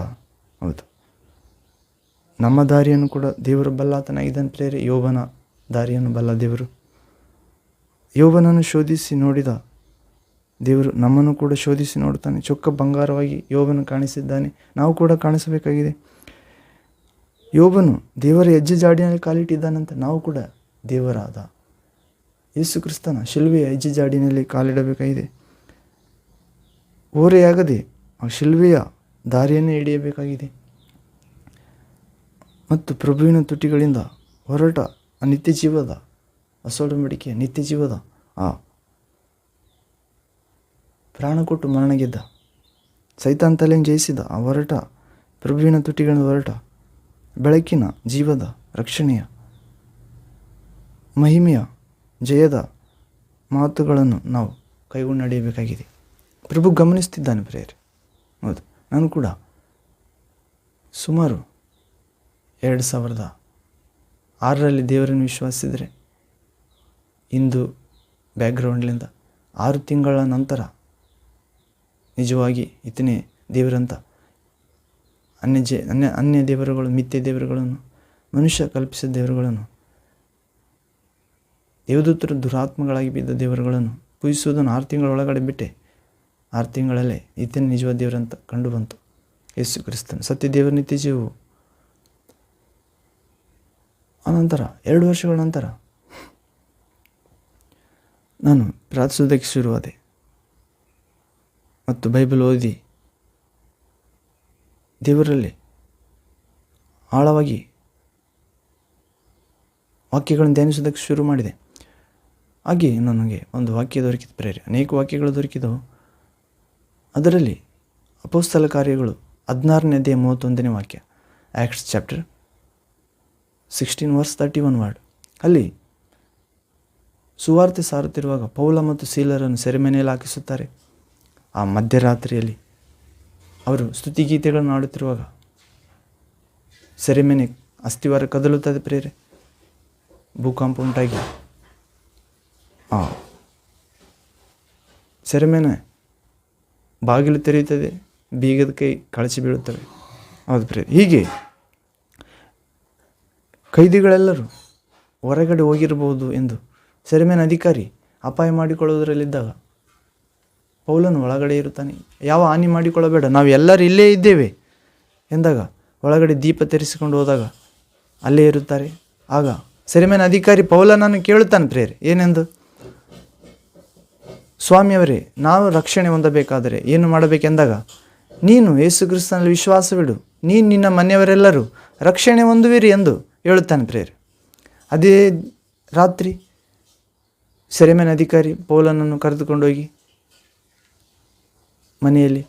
ಹೌದು, ನಮ್ಮ ದಾರಿಯನ್ನು ಕೂಡ ದೇವರು ಬಲ್ಲಾತನಾಗಿದ್ದಾನೆ ಪ್ರೇರೆ. ಯೋಬನ ದಾರಿಯನ್ನು ಬಲ್ಲ ದೇವರು. ಯೋಬನನ್ನು ಶೋಧಿಸಿ ನೋಡಿದ ದೇವರು ನಮ್ಮನ್ನು ಕೂಡ ಶೋಧಿಸಿ ನೋಡುತ್ತಾನೆ. ಚೊಕ್ಕ ಬಂಗಾರವಾಗಿ ಯೋಬನು ಕಾಣಿಸಿದ್ದಾನೆ, ನಾವು ಕೂಡ ಕಾಣಿಸಬೇಕಾಗಿದೆ. ಯೋಬನು ದೇವರ ಹೆಜ್ಜೆ ಜಾಡಿನಲ್ಲಿ ಕಾಲಿಟ್ಟಿದ್ದಾನಂತ ನಾವು ಕೂಡ ದೇವರಾದ ಯೇಸು ಕ್ರಿಸ್ತನ ಶಿಲುಬೆಯ ಹೆಜ್ಜೆ ಜಾಡಿನಲ್ಲಿ ಕಾಲಿಡಬೇಕಾಗಿದೆ. ಓರೆಯಾಗದೆ ಆ ಶಿಲುಬೆಯ ದಾರಿಯನ್ನೇ ಹಿಡಿಯಬೇಕಾಗಿದೆ. ಮತ್ತು ಪ್ರಭುವಿನ ತುಟಿಗಳಿಂದ ಹೊರಟ ಆ ನಿತ್ಯ ಜೀವದ ಅಸೊಡಂಬಡಿಕೆಯ ನಿತ್ಯ ಜೀವದ ಆ ಪ್ರಾಣ ಕೊಟ್ಟು ಮರಣ ಗೆದ್ದ ಸೈತಾನ್ ತಲೆಯನ್ನು ಜಯಿಸಿದ ಆ ಹೊರಟ ಪ್ರಭುವಿನ ತುಟಿಗಳಿಂದ ಹೊರಟ ಬೆಳಕಿನ ಜೀವದ ರಕ್ಷಣೆಯ ಮಹಿಮೆಯ ಜಯದ ಮಾತುಗಳನ್ನು ನಾವು ಕೈಗೊಂಡು ನಡೆಯಬೇಕಾಗಿದೆ. ಪ್ರಭು ಗಮನಿಸ್ತಿದ್ದಾನೆ ಪ್ರೇರೆ. ಹೌದು, ನಾನು ಕೂಡ ಸುಮಾರು 2006ರಲ್ಲಿ ದೇವರನ್ನು ವಿಶ್ವಾಸಿಸಿದರೆ ಇಂದು ಬ್ಯಾಕ್ಗ್ರೌಂಡ್ಲಿಂದ 6 ತಿಂಗಳ ನಂತರ ನಿಜವಾಗಿ ಇತನೇ ದೇವರಂತ ಅನ್ಯ ದೇವರುಗಳು, ಮಿಥ್ಯ ದೇವರುಗಳನ್ನು, ಮನುಷ್ಯ ಕಲ್ಪಿಸಿದ ದೇವರುಗಳನ್ನು, ದೇವದೂತರು ದುರಾತ್ಮಗಳಾಗಿ ಬಿದ್ದ ದೇವರುಗಳನ್ನು ಪೂಜಿಸುವುದನ್ನು 6 ತಿಂಗಳ ಒಳಗಡೆ ಬಿಟ್ಟೆ. 6 ತಿಂಗಳಲ್ಲೇ ಈತನೇ ನಿಜವಾದ ದೇವರಂತ ಕಂಡು ಬಂತು. ಯೇಸು ಕ್ರಿಸ್ತನು ಸತ್ಯ ದೇವರ ನಿತ್ಯ ಜೀವವು. ಅನಂತರ 2 ವರ್ಷಗಳ ನಂತರ ನಾನು ಪ್ರಾರ್ಥಿಸುವುದಕ್ಕೆ ಶುರುವಾದೆ ಮತ್ತು ಬೈಬಲ್ ಓದಿ ದೇವರಲ್ಲಿ ಆಳವಾಗಿ ವಾಕ್ಯಗಳನ್ನು ಧ್ಯಾನಿಸೋದಕ್ಕೆ ಶುರು ಮಾಡಿದೆ. ಹಾಗೆ ನನಗೆ ಒಂದು ವಾಕ್ಯ ದೊರಕಿದ ಪ್ರೇರೆ. ಅನೇಕ ವಾಕ್ಯಗಳು ದೊರಕಿದವು. ಅದರಲ್ಲಿ ಅಪೊಸ್ತಲ ಕಾರ್ಯಗಳು 16ನೇ ಅಧ್ಯಾಯ 31ನೇ ವಾಕ್ಯ, ಆ್ಯಕ್ಟ್ಸ್ ಚಾಪ್ಟರ್ 16 ವರ್ಸ್ 31 ವರ್ಡ್. ಅಲ್ಲಿ ಸುವಾರ್ತೆ ಸಾರುತ್ತಿರುವಾಗ ಪೌಲ ಮತ್ತು ಸೀಲರನ್ನು ಸೆರೆಮನೆಯಲ್ಲಿ ಹಾಕಿಸುತ್ತಾರೆ. ಆ ಮಧ್ಯರಾತ್ರಿಯಲ್ಲಿ ಅವರು ಸ್ತುತಿಗೀತೆಗಳನ್ನು ಆಡುತ್ತಿರುವಾಗ ಸೆರೆಮನೆ ಅಸ್ಥಿವಾರ ಕದಲುತ್ತದೆ ಪ್ರೇರೆ. ಭೂಕಂಪ ಉಂಟಾಗಿ ಸೆರೆಮನೆ ಬಾಗಿಲು ತೆರೆಯುತ್ತದೆ, ಬೀಗದ ಕೈ ಕಳಚಿ ಬೀಳುತ್ತವೆ. ಹೌದು ಪ್ರೇರೆ. ಹೀಗೆ ಕೈದಿಗಳೆಲ್ಲರೂ ಹೊರಗಡೆ ಹೋಗಿರಬಹುದು ಎಂದು ಸೆರೆಮನೆ ಅಧಿಕಾರಿ ಅಪಾಯ ಮಾಡಿಕೊಳ್ಳುವುದರಲ್ಲಿದ್ದಾಗ ಪೌಲನು ಒಳಗಡೆ ಇರುತ್ತಾನೆ. ಯಾವ ಹಾನಿ ಮಾಡಿಕೊಳ್ಳಬೇಡ, ನಾವು ಎಲ್ಲರೂ ಇಲ್ಲೇ ಇದ್ದೇವೆ ಎಂದಾಗ ಒಳಗಡೆ ದೀಪ ತೆರೆಸಿಕೊಂಡು ಹೋದಾಗ ಅಲ್ಲೇ ಇರುತ್ತಾರೆ. ಆಗ ಸೆರೆಮನೆ ಅಧಿಕಾರಿ ಪೌಲನನ್ನು ಕೇಳುತ್ತಾನೆ ಪ್ರೇರೆ, ಏನೆಂದು, ಸ್ವಾಮಿಯವರೇ, ನಾವು ರಕ್ಷಣೆ ಹೊಂದಬೇಕಾದರೆ ಏನು ಮಾಡಬೇಕೆಂದಾಗ, ನೀನು ಯೇಸು ಕ್ರಿಸ್ತನಲ್ಲಿ ವಿಶ್ವಾಸವಿಡು, ನೀನು ನಿನ್ನ ಮನೆಯವರೆಲ್ಲರೂ ರಕ್ಷಣೆ ಹೊಂದುವಿರಿ ಎಂದು ಹೇಳುತ್ತಾನೆ ಪ್ರೇರೆ. ಅದೇ ರಾತ್ರಿ ಸೆರೆಮನೆ ಅಧಿಕಾರಿ ಪೌಲನನ್ನು ಕರೆದುಕೊಂಡೋಗಿ ಮನೆಯಲ್ಲಿ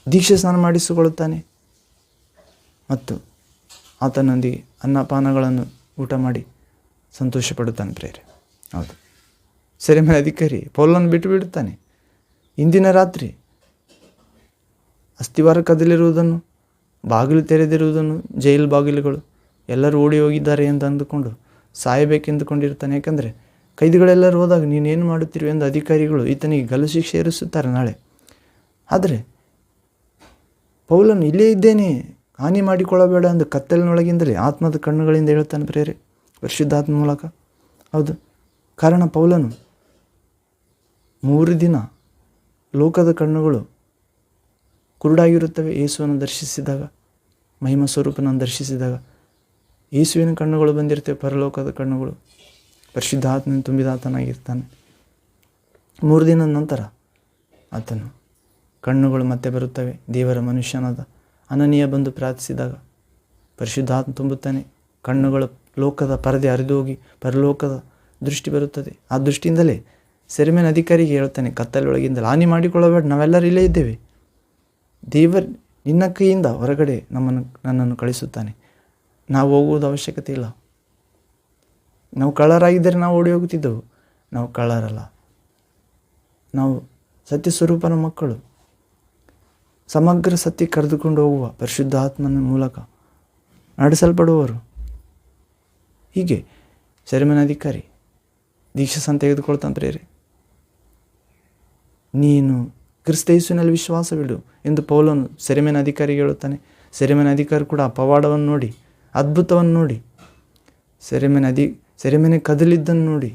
ದೀಕ್ಷಾ ಸ್ನಾನ ಮಾಡಿಸಿಕೊಳ್ಳುತ್ತಾನೆ ಮತ್ತು ಆತನೊಂದಿಗೆ ಅನ್ನಪಾನಗಳನ್ನು ಊಟ ಮಾಡಿ ಸಂತೋಷ ಪಡುತ್ತಾನೆ ಪ್ರೇರೆ. ಹೌದು, ಸೆರೆಮನೆ ಅಧಿಕಾರಿ ಪೌಲನನ್ನು ಬಿಟ್ಟು ಬಿಡುತ್ತಾನೆ. ಇಂದಿನ ರಾತ್ರಿ ಅಸ್ಥಿವಾರ ಕದಲಿರುವುದನ್ನು, ಬಾಗಿಲು ತೆರೆದಿರುವುದನ್ನು, ಜೈಲು ಬಾಗಿಲುಗಳು ಎಲ್ಲರೂ ಓಡಿ ಹೋಗಿದ್ದಾರೆ ಎಂದು ಅಂದುಕೊಂಡು ಸಾಯಬೇಕೆಂದುಕೊಂಡಿರ್ತಾನೆ. ಯಾಕಂದರೆ ಕೈದಿಗಳೆಲ್ಲರೂ ಹೋದಾಗ ನೀನೇನು ಮಾಡುತ್ತಿರುವೆ ಎಂದು ಅಧಿಕಾರಿಗಳು ಈತನಿಗೆ ಗಲ್ಲು ಶಿಕ್ಷೆ ಏರಿಸುತ್ತಾರೆ ನಾಳೆ. ಆದರೆ ಪೌಲನು ಇಲ್ಲೇ ಇದ್ದೇನೆ, ಹಾನಿ ಮಾಡಿಕೊಳ್ಳಬೇಡ ಎಂದು ಕತ್ತಲಿನೊಳಗಿಂದಲೇ ಆತ್ಮದ ಕಣ್ಣುಗಳಿಂದ ಹೇಳ್ತಾನೆ ಪ್ರೇರೆ, ಪರಿಶುದ್ಧಾತ್ಮ ಮೂಲಕ. ಹೌದು, ಕಾರಣ ಪೌಲನು 3 ದಿನ ಲೋಕದ ಕಣ್ಣುಗಳು ಕುರುಡಾಗಿರುತ್ತವೆ. ಯೇಸುವನ್ನು ದರ್ಶಿಸಿದಾಗ, ಮಹಿಮಾ ಸ್ವರೂಪನನ್ನು ದರ್ಶಿಸಿದಾಗ ಯೇಸುವಿನ ಕಣ್ಣುಗಳು ಬಂದಿರ್ತವೆ, ಪರಲೋಕದ ಕಣ್ಣುಗಳು. ಪರಿಶುದ್ಧಾತ್ಮನ ತುಂಬಿದಾತನಾಗಿರ್ತಾನೆ. 3 ದಿನದ ನಂತರ ಆತನು ಕಣ್ಣುಗಳು ಮತ್ತೆ ಬರುತ್ತವೆ. ದೇವರ ಮನುಷ್ಯನಾದ ಅನನೀಯ ಬಂದು ಪ್ರಾರ್ಥಿಸಿದಾಗ ಪರಿಶುದ್ಧಾತ್ಮ ತುಂಬುತ್ತಾನೆ. ಕಣ್ಣುಗಳ ಲೋಕದ ಪರದೆ ಹರಿದು ಹೋಗಿ ಪರಲೋಕದ ದೃಷ್ಟಿ ಬರುತ್ತದೆ. ಆ ದೃಷ್ಟಿಯಿಂದಲೇ ಸೆರೆಮನೆ ಅಧಿಕಾರಿಗೆ ಹೇಳ್ತಾನೆ, ಕತ್ತಲೊಳಗಿಂದಲೇ ಹಾನಿ ಮಾಡಿಕೊಳ್ಳಬೇಡ, ನಾವೆಲ್ಲರೂ ಇಲ್ಲೇ ಇದ್ದೇವೆ. ದೇವರು ನಿನ್ನ ಕೈಯಿಂದ ಹೊರಗಡೆ ನನ್ನನ್ನು ಕಳಿಸುತ್ತಾನೆ. ನಾವು ಹೋಗುವುದು ಅವಶ್ಯಕತೆ ಇಲ್ಲ. ನಾವು ಕಳ್ಳರಾಗಿದ್ದರೆ ನಾವು ಓಡಿ ಹೋಗುತ್ತಿದ್ದೆವು. ನಾವು ಕಳ್ಳರಲ್ಲ, ನಾವು ಸತ್ಯ ಸ್ವರೂಪನ ಮಕ್ಕಳು. ಸಮಗ್ರ ಸತ್ಯ ಕರೆದುಕೊಂಡು ಹೋಗುವ ಪರಿಶುದ್ಧ ಆತ್ಮನ ಮೂಲಕ ನಡೆಸಲ್ಪಡುವವರು. ಹೀಗೆ ಸೆರೆಮನೆ ಅಧಿಕಾರಿ ದೀಕ್ಷಾಸ್ನಾನ ತೆಗೆದುಕೊಳ್ತಾನೆ ಪ್ರೇರೆ. ನೀನು ಕ್ರಿಸ್ತ ಯೇಸುವಿನಲ್ಲಿ ವಿಶ್ವಾಸವಿಡು ಎಂದು ಪೌಲನು ಸೆರೆಮನೆ ಅಧಿಕಾರಿಗೆ ಹೇಳುತ್ತಾನೆ. ಸೆರೆಮನೆ ಅಧಿಕಾರಿ ಕೂಡ ಆ ಪವಾಡವನ್ನು ನೋಡಿ, ಅದ್ಭುತವನ್ನು ನೋಡಿ, ಸೆರೆಮನೆ ಕದಲಿದ್ದನ್ನು ನೋಡಿ,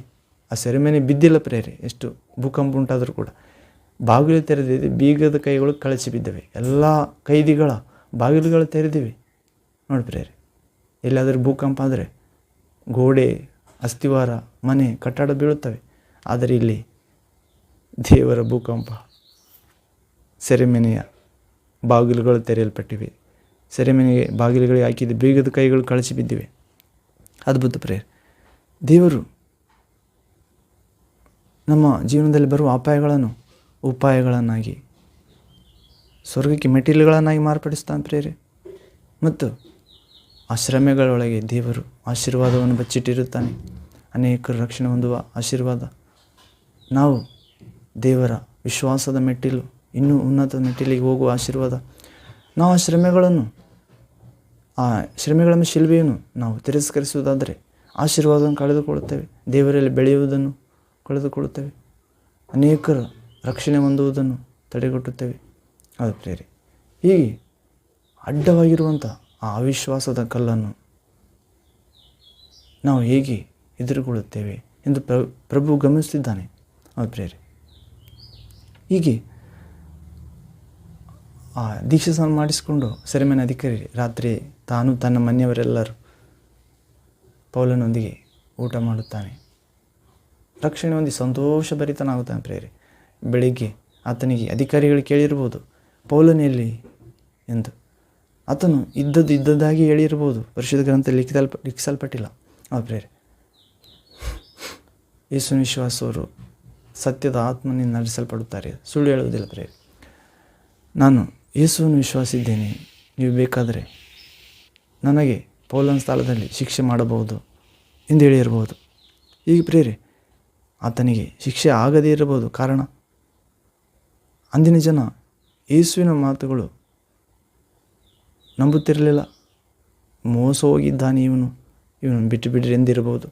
ಆ ಸೆರೆಮನೆ ಬಿದ್ದಿಲ್ಲ ಪ್ರೇರೆ. ಎಷ್ಟು ಭೂಕಂಪ ಉಂಟಾದರೂ ಕೂಡ ಬಾಗಿಲು ತೆರೆದಿದೆ, ಬೀಗದ ಕೈಗಳು ಕಳಚಿ ಬಿದ್ದವೆ. ಎಲ್ಲ ಕೈದಿಗಳ ಬಾಗಿಲುಗಳು ತೆರೆದಿವೆ. ನೋಡಿ ಪ್ರೇರೆ, ಎಲ್ಲಾದರೂ ಭೂಕಂಪ ಆದರೆ ಗೋಡೆ, ಅಸ್ಥಿವಾರ, ಮನೆ, ಕಟ್ಟಡ ಬೀಳುತ್ತವೆ. ಆದರೆ ಇಲ್ಲಿ ದೇವರ ಭೂಕಂಪ, ಸೆರೆಮನೆಯ ಬಾಗಿಲುಗಳು ತೆರೆಯಲ್ಪಟ್ಟಿವೆ. ಸೆರೆಮನೆಗೆ ಬಾಗಿಲುಗಳಿಗೆ ಹಾಕಿದ ಬೀಗದ ಕೈಗಳು ಕಳಚಿ ಬಿದ್ದಿವೆ. ಅದ್ಭುತ ಪ್ರೇರೆ. ದೇವರು ನಮ್ಮ ಜೀವನದಲ್ಲಿ ಬರುವ ಅಪಾಯಗಳನ್ನು ಉಪಾಯಗಳನ್ನಾಗಿ, ಸ್ವರ್ಗಕ್ಕೆ ಮೆಟ್ಟಿಲುಗಳನ್ನಾಗಿ ಮಾರ್ಪಡಿಸ್ತಾನೆ ಪ್ರೇರೆ. ಮತ್ತು ಆ ಶ್ರಮೆಗಳೊಳಗೆ ದೇವರು ಆಶೀರ್ವಾದವನ್ನು ಬಚ್ಚಿಟ್ಟಿರುತ್ತಾನೆ. ಅನೇಕರು ರಕ್ಷಣೆ ಹೊಂದುವ ಆಶೀರ್ವಾದ. ನಾವು ದೇವರ ವಿಶ್ವಾಸದ ಮೆಟ್ಟಿಲು, ಇನ್ನೂ ಉನ್ನತ ಮೆಟ್ಟಿಲಿಗೆ ಹೋಗುವ ಆಶೀರ್ವಾದ. ನಾವು ಆ ಶ್ರಮೆಗಳ ಶಿಲ್ಬೆಯನ್ನು ನಾವು ತಿರಸ್ಕರಿಸುವುದಾದರೆ ಆಶೀರ್ವಾದವನ್ನು ಕಳೆದುಕೊಳ್ಳುತ್ತೇವೆ. ದೇವರಲ್ಲಿ ಬೆಳೆಯುವುದನ್ನು ಕಳೆದುಕೊಳ್ಳುತ್ತೇವೆ. ಅನೇಕರ ರಕ್ಷಣೆ ಹೊಂದುವುದನ್ನು ತಡೆಗಟ್ಟುತ್ತೇವೆ. ಅದು ಪ್ರೇರೆ. ಹೀಗೆ ಅಡ್ಡವಾಗಿರುವಂಥ ಆ ಅವಿಶ್ವಾಸದ ಕಲ್ಲನ್ನು ನಾವು ಹೇಗೆ ಎದುರುಗೊಳ್ಳುತ್ತೇವೆ ಎಂದು ಪ್ರಭು ಗಮನಿಸುತ್ತಿದ್ದಾನೆ. ಹೌದು ಪ್ರೇರೆ. ಹೀಗೆ ದೀಕ್ಷಾಸ್ನಾನ ಮಾಡಿಸಿಕೊಂಡು ಸೆರೆಮನೆ ಅಧಿಕಾರಿ ರಾತ್ರಿ ತಾನು ತನ್ನ ಮನೆಯವರೆಲ್ಲರೂ ಪೌಲನೊಂದಿಗೆ ಊಟ ಮಾಡುತ್ತಾನೆ. ರಕ್ಷಣೆ ಹೊಂದಿ ಸಂತೋಷಭರಿತನಾಗುತ್ತಾನೆ ಪ್ರೇರೆ. ಬೆಳಿಗ್ಗೆ ಆತನಿಗೆ ಅಧಿಕಾರಿಗಳು ಕೇಳಿರ್ಬೋದು ಪೌಲನೆಯಲ್ಲಿ ಎಂದು. ಆತನು ಇದ್ದದ್ದಾಗಿ ಹೇಳಿರ್ಬೋದು, ಪರಿಶುದ್ಧ ಗ್ರಂಥದಲ್ಲಿ ಲಿಖಿಸಲ್ಪಟ್ಟಿಲ್ಲ. ಹೌದು ಪ್ರೇರೆ. ಯೇಸುವಿನ ವಿಶ್ವಾಸವರು ಸತ್ಯದ ಆತ್ಮನಿಂದ ನಡೆಸಲ್ಪಡುತ್ತಾರೆ, ಸುಳ್ಳು ಹೇಳುವುದಿಲ್ಲ ಪ್ರೇರೆ. ನಾನು ಯೇಸುವನ್ನು ವಿಶ್ವಾಸಿದ್ದೇನೆ, ನೀವು ಬೇಕಾದರೆ ನನಗೆ ಪೌಲನ ಸ್ಥಳದಲ್ಲಿ ಶಿಕ್ಷೆ ಮಾಡಬಹುದು ಎಂದು ಹೇಳಿರಬಹುದು. ಈಗ ಪ್ರೇರೆ ಆತನಿಗೆ ಶಿಕ್ಷೆ ಆಗದೇ ಇರಬಹುದು. ಕಾರಣ ಅಂದಿನ ಜನ ಯೇಸುವಿನ ಮಾತುಗಳು ನಂಬುತ್ತಿರಲಿಲ್ಲ. ಮೋಸ ಹೋಗಿದ್ದಾನೆ ಇವನು ಬಿಟ್ಟು ಬಿಡ್ರಿ ಎಂದಿರಬಹುದು.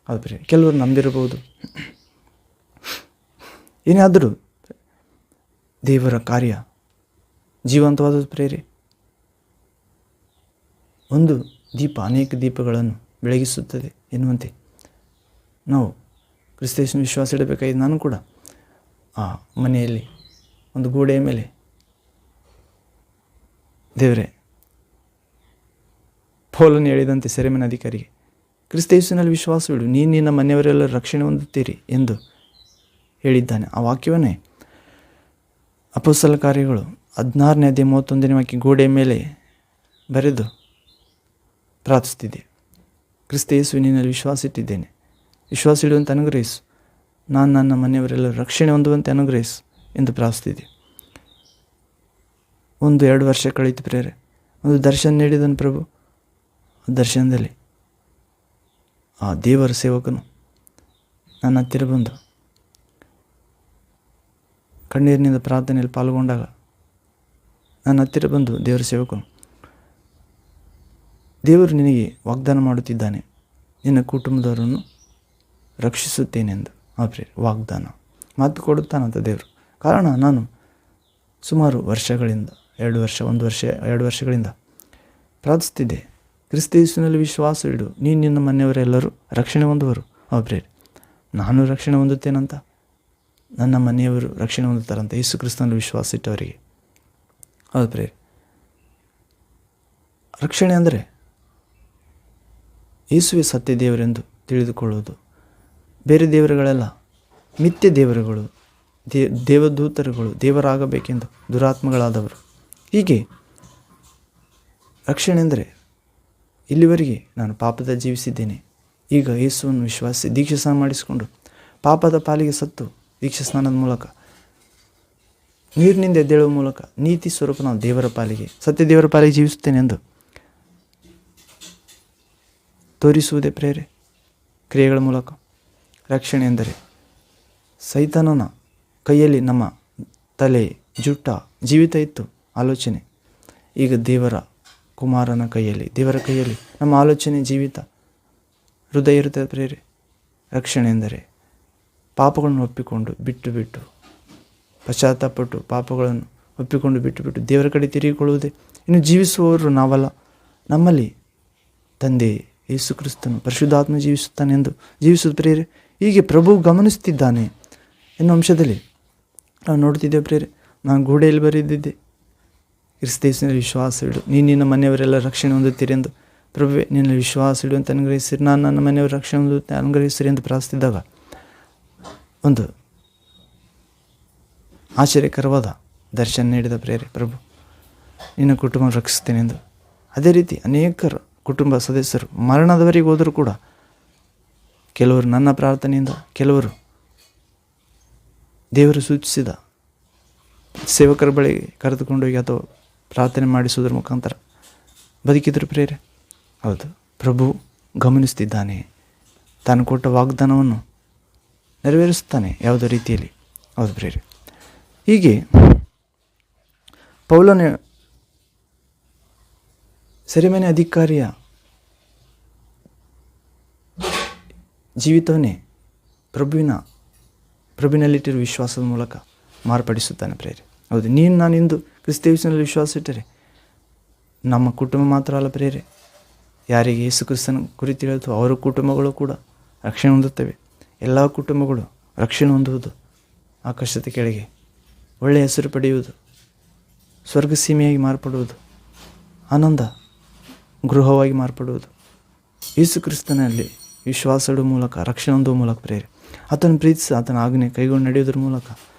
ಅದು ಪ್ರೇರೆ ಕೆಲವರು ನಂಬಿರಬಹುದು. ಏನೇ ಆದರೂ ದೇವರ ಕಾರ್ಯ ಜೀವಂತವಾದದ್ದು ಪ್ರೇರೆ. ಒಂದು ದೀಪ ಅನೇಕ ದೀಪಗಳನ್ನು ಬೆಳಗಿಸುತ್ತದೆ ಎನ್ನುವಂತೆ ನಾವು ಕ್ರಿಸ್ತೇಶನ ವಿಶ್ವಾಸ ಇಡಬೇಕಾಗಿದೆ. ನಾನು ಕೂಡ ಆ ಮನೆಯಲ್ಲಿ ಒಂದು ಗೋಡೆಯ ಮೇಲೆ ದೇವರೇ ಪೌಲನು ಹೇಳಿದಂತೆ ಸೆರೆಮನೆ ಅಧಿಕಾರಿಗೆ ಕ್ರಿಸ್ತೇಶನಲ್ಲಿ ವಿಶ್ವಾಸವಿಡು, ನೀನು ನಿನ್ನ ಮನೆಯವರೆಲ್ಲ ರಕ್ಷಣೆ ಹೊಂದುತ್ತೀರಿ ಎಂದು ಹೇಳಿದ್ದಾನೆ. ಆ ವಾಕ್ಯವನ್ನೇ ಅಪೊಸ್ತಲ ಕಾರ್ಯಗಳು 16ನೇ ಅಧ್ಯಾಯ 31ನೇ ವಾಕ್ಯ ಗೋಡೆಯ ಮೇಲೆ ಬರೆದು ಪ್ರಾರ್ಥಿಸುತ್ತಿದ್ದೆ. ಕ್ರಿಸ್ತ ಯೇಸುವಿನಲ್ಲಿ ವಿಶ್ವಾಸ ಇಟ್ಟಿದ್ದೇನೆ, ವಿಶ್ವಾಸ ಇಡುವಂತೆ ಅನುಗ್ರಹಿಸು, ನಾನು ನನ್ನ ಮನೆಯವರೆಲ್ಲ ರಕ್ಷಣೆ ಹೊಂದುವಂತೆ ಅನುಗ್ರಹಿಸು ಎಂದು ಪ್ರಾರ್ಥಿಸುತ್ತಿದ್ದೆ. 1-2 ವರ್ಷ ಕಳೀತು ಪ್ರೇರೆ. ಒಂದು ದರ್ಶನ ನೀಡಿದನು ಪ್ರಭು. ಆ ದರ್ಶನದಲ್ಲಿ ಆ ದೇವರ ಸೇವಕನು ನನ್ನ ಹತ್ತಿರ ಬಂದು ಕಣ್ಣೀರಿನಿಂದ ಪ್ರಾರ್ಥನೆಯಲ್ಲಿ ಪಾಲ್ಗೊಂಡಾಗ ನನ್ನ ಹತ್ತಿರ ಬಂದು ದೇವರ ಸೇವಕನು, ದೇವರು ನಿನಗೆ ವಾಗ್ದಾನ ಮಾಡುತ್ತಿದ್ದಾನೆ, ನಿನ್ನ ಕುಟುಂಬದವರನ್ನು ರಕ್ಷಿಸುತ್ತೇನೆಂದು. ಪ್ರೇರೆ ವಾಗ್ದಾನ ಮಾತು ಕೊಡುತ್ತಾನಂತ ದೇವರು. ಕಾರಣ ನಾನು ಸುಮಾರು ವರ್ಷಗಳಿಂದ 1-2 ವರ್ಷಗಳಿಂದ ಪ್ರಾರ್ಥಿಸುತ್ತಿದ್ದೆ, ಕ್ರಿಸ್ತ ಯೇಸುವಿನಲ್ಲಿ ವಿಶ್ವಾಸ ಇಡು, ನೀನು ನಿನ್ನ ಮನೆಯವರೆಲ್ಲರೂ ರಕ್ಷಣೆ ಹೊಂದುವರು. ಪ್ರೇರೆ ನಾನು ರಕ್ಷಣೆ ಹೊಂದುತ್ತೇನಂತ, ನನ್ನ ಮನೆಯವರು ರಕ್ಷಣೆ ಹೊಂದುತ್ತಾರಂತ ಯೇಸು ಕ್ರಿಸ್ತನಲ್ಲಿ ವಿಶ್ವಾಸ ಇಟ್ಟವರಿಗೆ. ಹೌದು ಪ್ರೇರೆ. ರಕ್ಷಣೆ ಅಂದರೆ ಯೇಸುವೆ ಸತ್ಯ ದೇವರೆಂದು ತಿಳಿದುಕೊಳ್ಳುವುದು. ಬೇರೆ ದೇವರುಗಳೆಲ್ಲ ಮಿಥ್ಯ ದೇವರುಗಳು, ದೇವದೂತರುಗಳು, ದೇವರಾಗಬೇಕೆಂದು ದುರಾತ್ಮಗಳಾದವರು. ಹೀಗೆ ರಕ್ಷಣೆ ಅಂದರೆ ಇಲ್ಲಿವರೆಗೆ ನಾನು ಪಾಪದ ಜೀವಿಸಿದ್ದೇನೆ, ಈಗ ಯೇಸುವನ್ನು ವಿಶ್ವಾಸಿಸಿ ದೀಕ್ಷಾಸ್ನಾನ ಮಾಡಿಸಿಕೊಂಡು ಪಾಪದ ಪಾಲಿಗೆ ಸತ್ತು ದೀಕ್ಷಾಸ್ನಾನದ ಮೂಲಕ ನೀರಿನಿಂದ ಎದ್ದೇಳುವ ಮೂಲಕ ನೀತಿ ಸ್ವರೂಪನ ದೇವರ ಪಾಲಿಗೆ ಸತ್ಯ ದೇವರ ಪಾಲಿಗೆ ಜೀವಿಸುತ್ತೇನೆ ಎಂದು ತೋರಿಸುವುದೇ ಪ್ರೇರೆ ಕ್ರಿಯೆಗಳ ಮೂಲಕ. ರಕ್ಷಣೆ ಎಂದರೆ ಸೈತಾನನ ಕೈಯಲ್ಲಿ ನಮ್ಮ ತಲೆ, ಜುಟ್ಟ, ಜೀವಿತ ಇತ್ತು ಆಲೋಚನೆ. ಈಗ ದೇವರ ಕುಮಾರನ ಕೈಯಲ್ಲಿ, ದೇವರ ಕೈಯಲ್ಲಿ ನಮ್ಮ ಆಲೋಚನೆ, ಜೀವಿತ, ಹೃದಯ ಇರುತ್ತದೆ ಪ್ರೇರೆ. ರಕ್ಷಣೆ ಎಂದರೆ ಪಾಪಗಳನ್ನು ಒಪ್ಪಿಕೊಂಡು ಬಿಟ್ಟು ಪಶ್ಚಾತ್ತಾಪಟ್ಟು ಪಾಪಗಳನ್ನು ಒಪ್ಪಿಕೊಂಡು ಬಿಟ್ಟು ದೇವರ ಕಡೆ ತಿರುಗಿಕೊಳ್ಳುವುದೇ. ಇನ್ನು ಜೀವಿಸುವವರು ನಾವಲ್ಲ, ನಮ್ಮಲ್ಲಿ ತಂದೆ ಯೇಸು ಕ್ರಿಸ್ತನು ಪರಿಶುದ್ಧಾತ್ಮ ಜೀವಿಸುತ್ತಾನೆ ಎಂದು ಜೀವಿಸುವುದು ಪ್ರೇರೆ. ಹೀಗೆ ಪ್ರಭು ಗಮನಿಸುತ್ತಿದ್ದಾನೆ ಎನ್ನುವ ಅಂಶದಲ್ಲಿ ನಾವು ನೋಡ್ತಿದ್ದೇವೆ ಪ್ರೇರೆ. ನಾನು ಗೋಡೆಯಲ್ಲಿ ಬರೆದಿದ್ದೆ, ಕ್ರಿಸ್ತ ಯೇಸುವಿನಲ್ಲಿ ವಿಶ್ವಾಸ ಇಡು, ನೀನು ನಿನ್ನ ಮನೆಯವರೆಲ್ಲ ರಕ್ಷಣೆ ಹೊಂದುತ್ತೀರಿ ಎಂದು. ಪ್ರಭುವೇ ನಿನ್ನಲ್ಲಿ ವಿಶ್ವಾಸ ಇಡುವಂತೆ ಅನುಗ್ರಹಿಸಿರಿ, ನಾನು ನನ್ನ ಮನೆಯವರು ರಕ್ಷಣೆ ಹೊಂದುತ್ತೆ ಅನುಗ್ರಹಿಸಿರಿ ಎಂದು ಪ್ರಾರ್ಥಿಸಿದಾಗ ಒಂದು ಆಶ್ಚರ್ಯಕರವಾದ ದರ್ಶನ ನೀಡಿದ ಪ್ರೇರೆ ಪ್ರಭು, ನಿನ್ನ ಕುಟುಂಬ ರಕ್ಷಿಸ್ತೇನೆ ಎಂದು. ಅದೇ ರೀತಿ ಅನೇಕರು ಕುಟುಂಬ ಸದಸ್ಯರು ಮರಣದವರೆಗೆ ಹೋದರೂ ಕೂಡ ಕೆಲವರು ನನ್ನ ಪ್ರಾರ್ಥನೆಯಿಂದ, ಕೆಲವರು ದೇವರು ಸೂಚಿಸಿದ ಸೇವಕರ ಬಳಿ ಕರೆದುಕೊಂಡೋಗಿ ಅಥವಾ ಪ್ರಾರ್ಥನೆ ಮಾಡಿಸುವುದರ ಮುಖಾಂತರ ಬದುಕಿದ್ರು ಪ್ರೇರೆ. ಹೌದು, ಪ್ರಭು ಗಮನಿಸ್ತಿದ್ದಾನೆ, ತಾನು ಕೊಟ್ಟ ವಾಗ್ದಾನವನ್ನು ನೆರವೇರಿಸುತ್ತಾನೆ ಯಾವುದೋ ರೀತಿಯಲ್ಲಿ. ಹೌದು ಪ್ರೇರೆ. ಹೀಗೆ ಪೌಲನ ಸೆರೆಮನೆ ಅಧಿಕಾರಿಯ ಜೀವಿತವನ್ನೇ ಪ್ರಭುವಿನಲ್ಲಿಟ್ಟಿರುವ ವಿಶ್ವಾಸದ ಮೂಲಕ ಮಾರ್ಪಡಿಸುತ್ತಾನೆ ಪ್ರೇರೆ. ಹೌದು, ನೀನು ನಾನು ಇಂದು ಕ್ರಿಸ್ತ ಯೇಸುವಿನಲ್ಲಿ ವಿಶ್ವಾಸ ಇಟ್ಟರೆ ನಮ್ಮ ಕುಟುಂಬ ಮಾತ್ರ ಅಲ್ಲ ಪ್ರೇರೆ, ಯಾರಿಗೆ ಯೇಸು ಕ್ರಿಸ್ತನ ಕುರಿತು ಹೇಳ್ತೋ ಅವರ ಕುಟುಂಬಗಳು ಕೂಡ ರಕ್ಷಣೆ ಹೊಂದುತ್ತವೆ. ಎಲ್ಲ ಕುಟುಂಬಗಳು ರಕ್ಷಣೆ ಹೊಂದುವುದು ಆಕಾಶದ ಕೆಳಗೆ ಒಳ್ಳೆಯ ಹೆಸರು ಪಡೆಯುವುದು, ಸ್ವರ್ಗ ಸೀಮೆಯಾಗಿ ಮಾರ್ಪಡುವುದು, ಆನಂದ ಗೃಹವಾಗಿ ಮಾರ್ಪಡುವುದು ಯೇಸು ಕ್ರಿಸ್ತನಲ್ಲಿ ವಿಶ್ವಾಸದ ಮೂಲಕ, ರಕ್ಷಣೆ ಹೊಂದುವ ಮೂಲಕ ಪ್ರೇರೆ. ಆತನ ಪ್ರೀತಿಸಿ ಆತನ ಆಜ್ಞೆ ಕೈಗೊಂಡು ನಡೆಯೋದ್ರ ಮೂಲಕ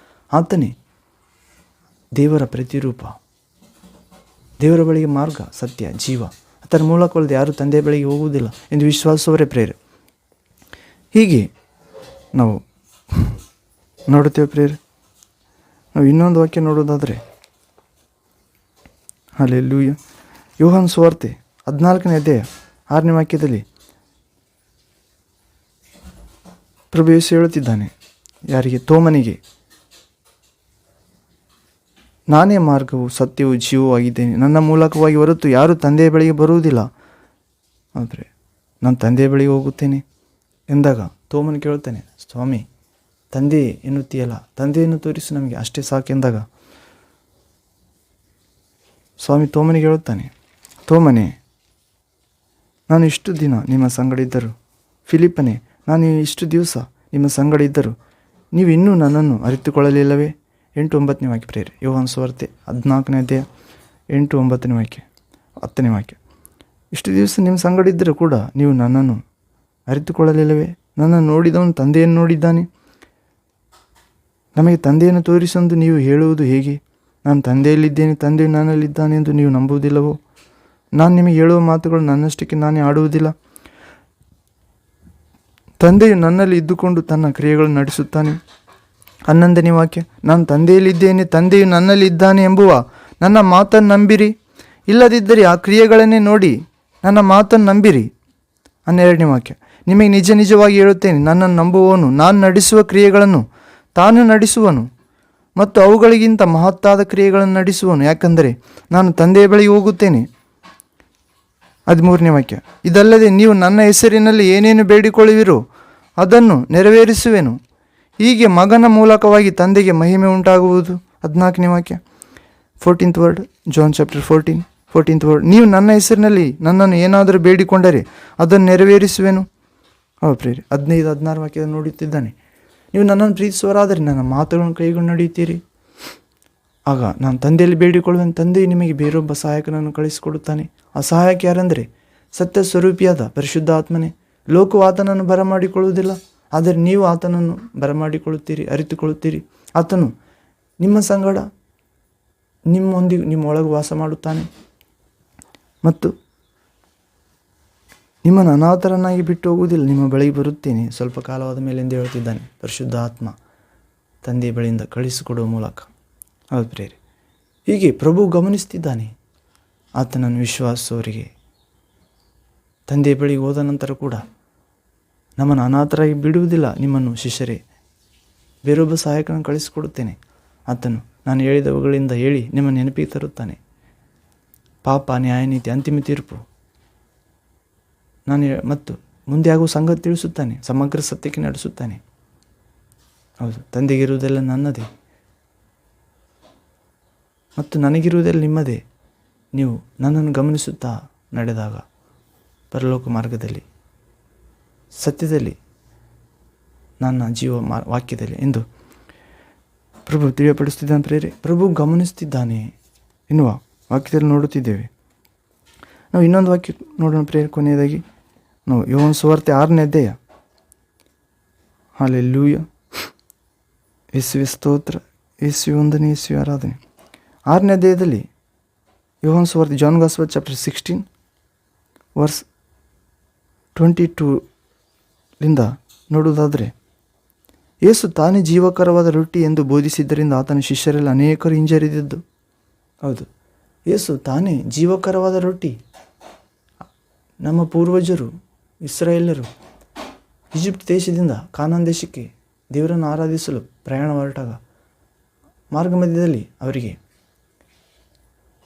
ಆತನೇ ದೇವರ ಪ್ರತಿರೂಪ, ದೇವರ ಬಳಿಗೆ ಮಾರ್ಗ, ಸತ್ಯ, ಜೀವ. ಆತನ ಮೂಲಕವಲ್ಲದೆ ಯಾರು ತಂದೆಯ ಬಳಿಗೆ ಹೋಗುವುದಿಲ್ಲ ಎಂದು ವಿಶ್ವಾಸವರೇ ಪ್ರೇರೆ. ಹೀಗೆ ನಾವು ನೋಡುತ್ತೇವೆ ಪ್ರೇರೆ. ನಾವು ಇನ್ನೊಂದು ವಾಕ್ಯ ನೋಡೋದಾದರೆ ಹಲ್ಲೆಲೂಯಾ, ಯೋಹಾನ ಸುವಾರ್ತೆ 14ನೇ ಅಧ್ಯಾಯ 6ನೇ ವಾಕ್ಯದಲ್ಲಿ ಪ್ರಭು ಯೇಸು ಹೇಳುತ್ತಿದ್ದಾನೆ, ಯಾರಿಗೆ? ತೋಮನಿಗೆ, ನಾನೇ ಮಾರ್ಗವು ಸತ್ಯವೂ ಜೀವವೂ ಆಗಿದ್ದೇನೆ, ನನ್ನ ಮೂಲಕವಾಗಿ ಹೊರತು ಯಾರು ತಂದೆಯ ಬಳಿಗೆ ಬರುವುದಿಲ್ಲ. ಆದರೆ ನಾನು ತಂದೆಯ ಬಳಿಗೆ ಹೋಗುತ್ತೇನೆ ಎಂದಾಗ ತೋಮನ್ ಕೇಳ್ತಾನೆ, ಸ್ವಾಮಿ ತಂದೆ ಎನ್ನುತ್ತೀಯಲ್ಲ, ತಂದೆಯನ್ನು ತೋರಿಸು ನಮಗೆ, ಅಷ್ಟೇ ಸಾಕೆಂದಾಗ ಸ್ವಾಮಿ ತೋಮನಿಗೆ ಹೇಳುತ್ತಾನೆ, ತೋಮನೇ ನಾನು ಇಷ್ಟು ದಿನ ನಿಮ್ಮ ಸಂಗಡ ಇದ್ದರು, ಫಿಲಿಪ್ಪನೇ ನಾನು ಇಷ್ಟು ದಿವಸ ನಿಮ್ಮ ಸಂಗಡ ಇದ್ದರು, ನೀವು ಇನ್ನೂ ನನ್ನನ್ನು ಅರಿತುಕೊಳ್ಳಲಿಲ್ಲವೇ? 8-9ನೇ ವಾಕ್ಯ ಪ್ರೇರೆ. ಯೋಹಾನ ಸುವಾರ್ತೆ 14ನೇ ಅಧ್ಯಾಯ 8-9ನೇ ವಾಕ್ಯ, 10ನೇ ವಾಕ್ಯ. ಇಷ್ಟು ದಿವಸ ನಿಮ್ಮ ಸಂಗಡ ಇದ್ದರೂ ಕೂಡ ನೀವು ನನ್ನನ್ನು ಅರಿತುಕೊಳ್ಳಲಿಲ್ಲವೇ? ನನ್ನನ್ನು ನೋಡಿದವನು ತಂದೆಯನ್ನು ನೋಡಿದ್ದಾನೆ. ನಮಗೆ ತಂದೆಯನ್ನು ತೋರಿಸೆಂದು ನೀವು ಹೇಳುವುದು ಹೇಗೆ? ನಾನು ತಂದೆಯಲ್ಲಿದ್ದೇನೆ, ತಂದೆಯು ನನ್ನಲ್ಲಿದ್ದಾನೆ ಎಂದು ನೀವು ನಂಬುವುದಿಲ್ಲವೋ? ನಾನು ನಿಮಗೆ ಹೇಳುವ ಮಾತುಗಳು ನನ್ನಷ್ಟಕ್ಕೆ ನಾನೇ ಆಡುವುದಿಲ್ಲ. ತಂದೆಯು ನನ್ನಲ್ಲಿ ಇದ್ದುಕೊಂಡು ತನ್ನ ಕ್ರಿಯೆಗಳನ್ನು ನಡೆಸುತ್ತಾನೆ. 11ನೇ ವಾಕ್ಯ, ನಾನು ತಂದೆಯಲ್ಲಿದ್ದೇನೆ, ತಂದೆಯು ನನ್ನಲ್ಲಿದ್ದಾನೆ ಎಂಬುವ ನನ್ನ ಮಾತನ್ನು ನಂಬಿರಿ, ಇಲ್ಲದಿದ್ದರೆ ಆ ಕ್ರಿಯೆಗಳನ್ನೇ ನೋಡಿ ನನ್ನ ಮಾತನ್ನು ನಂಬಿರಿ. 12ನೇ ವಾಕ್ಯ, ನಿಮಗೆ ನಿಜ ನಿಜವಾಗಿ ಹೇಳುತ್ತೇನೆ, ನನ್ನನ್ನು ನಂಬುವವನು ನಾನು ನಡೆಸುವ ಕ್ರಿಯೆಗಳನ್ನು ತಾನು ನಡೆಸುವನು ಮತ್ತು ಅವುಗಳಿಗಿಂತ ಮಹತ್ತಾದ ಕ್ರಿಯೆಗಳನ್ನು ನಡೆಸುವನು, ಯಾಕಂದರೆ ನಾನು ತಂದೆಯ ಬಳಿಗೆ ಹೋಗುತ್ತೇನೆ. 13ನೇ ವಾಕ್ಯ, ಇದಲ್ಲದೆ ನೀವು ನನ್ನ ಹೆಸರಿನಲ್ಲಿ ಏನೇನು ಬೇಡಿಕೊಳ್ಳುವಿರೋ ಅದನ್ನು ನೆರವೇರಿಸುವೆನು, ಹೀಗೆ ಮಗನ ಮೂಲಕವಾಗಿ ತಂದೆಗೆ ಮಹಿಮೆ ಉಂಟಾಗುವುದು. 14ನೇ ವಾಕ್ಯ, 14th word, John chapter 14th word, ನೀವು ನನ್ನ ಹೆಸರಿನಲ್ಲಿ ನನ್ನನ್ನು ಏನಾದರೂ ಬೇಡಿಕೊಂಡರೆ ಅದನ್ನು ನೆರವೇರಿಸುವೆನು. ಪ್ರೇರಿ 15-16 ವಾಕ್ಯದ ನೋಡುತ್ತಿದ್ದಾನೆ, ನೀವು ನನ್ನನ್ನು ಪ್ರೀತಿಸುವರಾದರೆ ನನ್ನ ಮಾತುಗಳನ್ನು ಕೈಗೊಂಡು ನಡೆಯುತ್ತೀರಿ, ಆಗ ನಾನು ತಂದೆಯಲ್ಲಿ ಬೇಡಿಕೊಳ್ಳುವೆನು, ತಂದೆಯು ನಿಮಗೆ ಬೇರೊಬ್ಬ ಸಹಾಯಕನನ್ನು ಕಳಿಸಿಕೊಡುತ್ತಾನೆ. ಆ ಸಹಾಯಕ ಯಾರೆಂದರೆ ಸತ್ಯ ಸ್ವರೂಪಿಯಾದ ಪರಿಶುದ್ಧ ಆತ್ಮನೇ. ಲೋಕವು ಆತನನ್ನು ಬರಮಾಡಿಕೊಳ್ಳುವುದಿಲ್ಲ, ಆದರೆ ನೀವು ಆತನನ್ನು ಬರಮಾಡಿಕೊಳ್ಳುತ್ತೀರಿ, ಅರಿತುಕೊಳ್ಳುತ್ತೀರಿ. ಆತನು ನಿಮ್ಮ ಸಂಗಡ ನಿಮ್ಮೊಂದಿಗೆ ನಿಮ್ಮ ಒಳಗೆ ವಾಸ ಮಾಡುತ್ತಾನೆ ಮತ್ತು ನಿಮ್ಮನ್ನು ಅನಾಥರನ್ನಾಗಿ ಬಿಟ್ಟು ಹೋಗುವುದಿಲ್ಲ, ನಿಮ್ಮ ಬಳಿಗೆ ಬರುತ್ತೇನೆ ಸ್ವಲ್ಪ ಕಾಲವಾದ ಮೇಲೆ ಎಂದು ಹೇಳುತ್ತಿದ್ದಾನೆ. ಪರಿಶುದ್ಧ ಆತ್ಮ ತಂದೆಯ ಬಳಿಯಿಂದ ಕಳಿಸಿಕೊಡುವ ಮೂಲಕ. ಹೌದು ಪ್ರೇರಿ, ಹೀಗೆ ಪ್ರಭು ಗಮನಿಸ್ತಿದ್ದಾನೆ ಆತನನ್ನು ವಿಶ್ವಾಸವರಿಗೆ. ತಂದೆಯ ಬಳಿಗೆ ಹೋದ ನಂತರ ಕೂಡ ನಮ್ಮನ್ನು ಅನಾಥರಾಗಿ ಬಿಡುವುದಿಲ್ಲ, ನಿಮ್ಮನ್ನು ಶಿಷ್ಯರೇ ಬೇರೊಬ್ಬ ಸಹಾಯಕನನ್ನು ಕಳಿಸಿಕೊಡುತ್ತೇನೆ. ಆತನು ನಾನು ಹೇಳಿದವುಗಳಿಂದ ಹೇಳಿ ನಿಮ್ಮ ನೆನಪಿಗೆ ತರುತ್ತಾನೆ. ಪಾಪ, ನ್ಯಾಯ, ನೀತಿ, ಅಂತಿಮ ತೀರ್ಪು ಮತ್ತು ಮುಂದೆ ಆಗುವ ಸಂಗತಿ ತಿಳಿಸುತ್ತಾನೆ, ಸಮಗ್ರ ಸತ್ಯಕ್ಕೆ ನಡೆಸುತ್ತಾನೆ. ಹೌದು, ತಂದೆಗಿರುವುದೆಲ್ಲ ನನ್ನದೇ ಮತ್ತು ನನಗಿರುವುದೆಲ್ಲ ನಿಮ್ಮದೇ. ನೀವು ನನ್ನನ್ನು ಗಮನಿಸುತ್ತಾ ನಡೆದಾಗ ಪರಲೋಕ ಮಾರ್ಗದಲ್ಲಿ, ಸತ್ಯದಲ್ಲಿ, ನನ್ನ ಜೀವ ವಾಕ್ಯದಲ್ಲಿ ಎಂದು ಪ್ರಭು ತಿಳಿಯಪಡಿಸ್ತಿದ್ದಾನೆ. ಪ್ರೇರೆ, ಪ್ರಭು ಗಮನಿಸ್ತಿದ್ದಾನೆ ಎನ್ನುವ ವಾಕ್ಯದಲ್ಲಿ ನೋಡುತ್ತಿದ್ದೇವೆ. ನಾವು ಇನ್ನೊಂದು ವಾಕ್ಯ ನೋಡೋಣ ಪ್ರೇರೆ. ಕೊನೆಯದಾಗಿ ನಾವು ಯೋಹಾನ ಸುವಾರ್ತೆ 6ನೇ ಅಧ್ಯಾಯ. ಹಲ್ಲೆಲೂಯಾ, ಯೇಸುವೆ ಸ್ತೋತ್ರ, ಯೇಸುವೆ ವಂದನೆ, ಯೇಸುವೆ ಆರಾಧನೆ. 6ನೇ ಅಧ್ಯಾಯದಲ್ಲಿ ಯೋಹಾನ ಸುವಾರ್ತೆ, ಜಾನ್ ಗಾಸ್ಪಲ್ ಚಾಪ್ಟರ್ 16 ವರ್ಸ್ 22 ನೋಡುವುದಾದರೆ, ಯೇಸು ತಾನೇ ಜೀವಕರವಾದ ರೊಟ್ಟಿ ಎಂದು ಬೋಧಿಸಿದ್ದರಿಂದ ಆತನ ಶಿಷ್ಯರೆಲ್ಲ ಅನೇಕರು ಹಿಂಜರಿದಿದ್ದು. ಹೌದು, ಯೇಸು ತಾನೇ ಜೀವಕರವಾದ ರೊಟ್ಟಿ. ನಮ್ಮ ಪೂರ್ವಜರು ಇಸ್ರಾಯೇಲರು ಈಜಿಪ್ಟ್ ದೇಶದಿಂದ ಕಾನಾನ್ ದೇಶಕ್ಕೆ ದೇವರನ್ನು ಆರಾಧಿಸಲು ಪ್ರಯಾಣ ಹೊರಟಾಗ ಮಾರ್ಗ ಮಧ್ಯದಲ್ಲಿ ಅವರಿಗೆ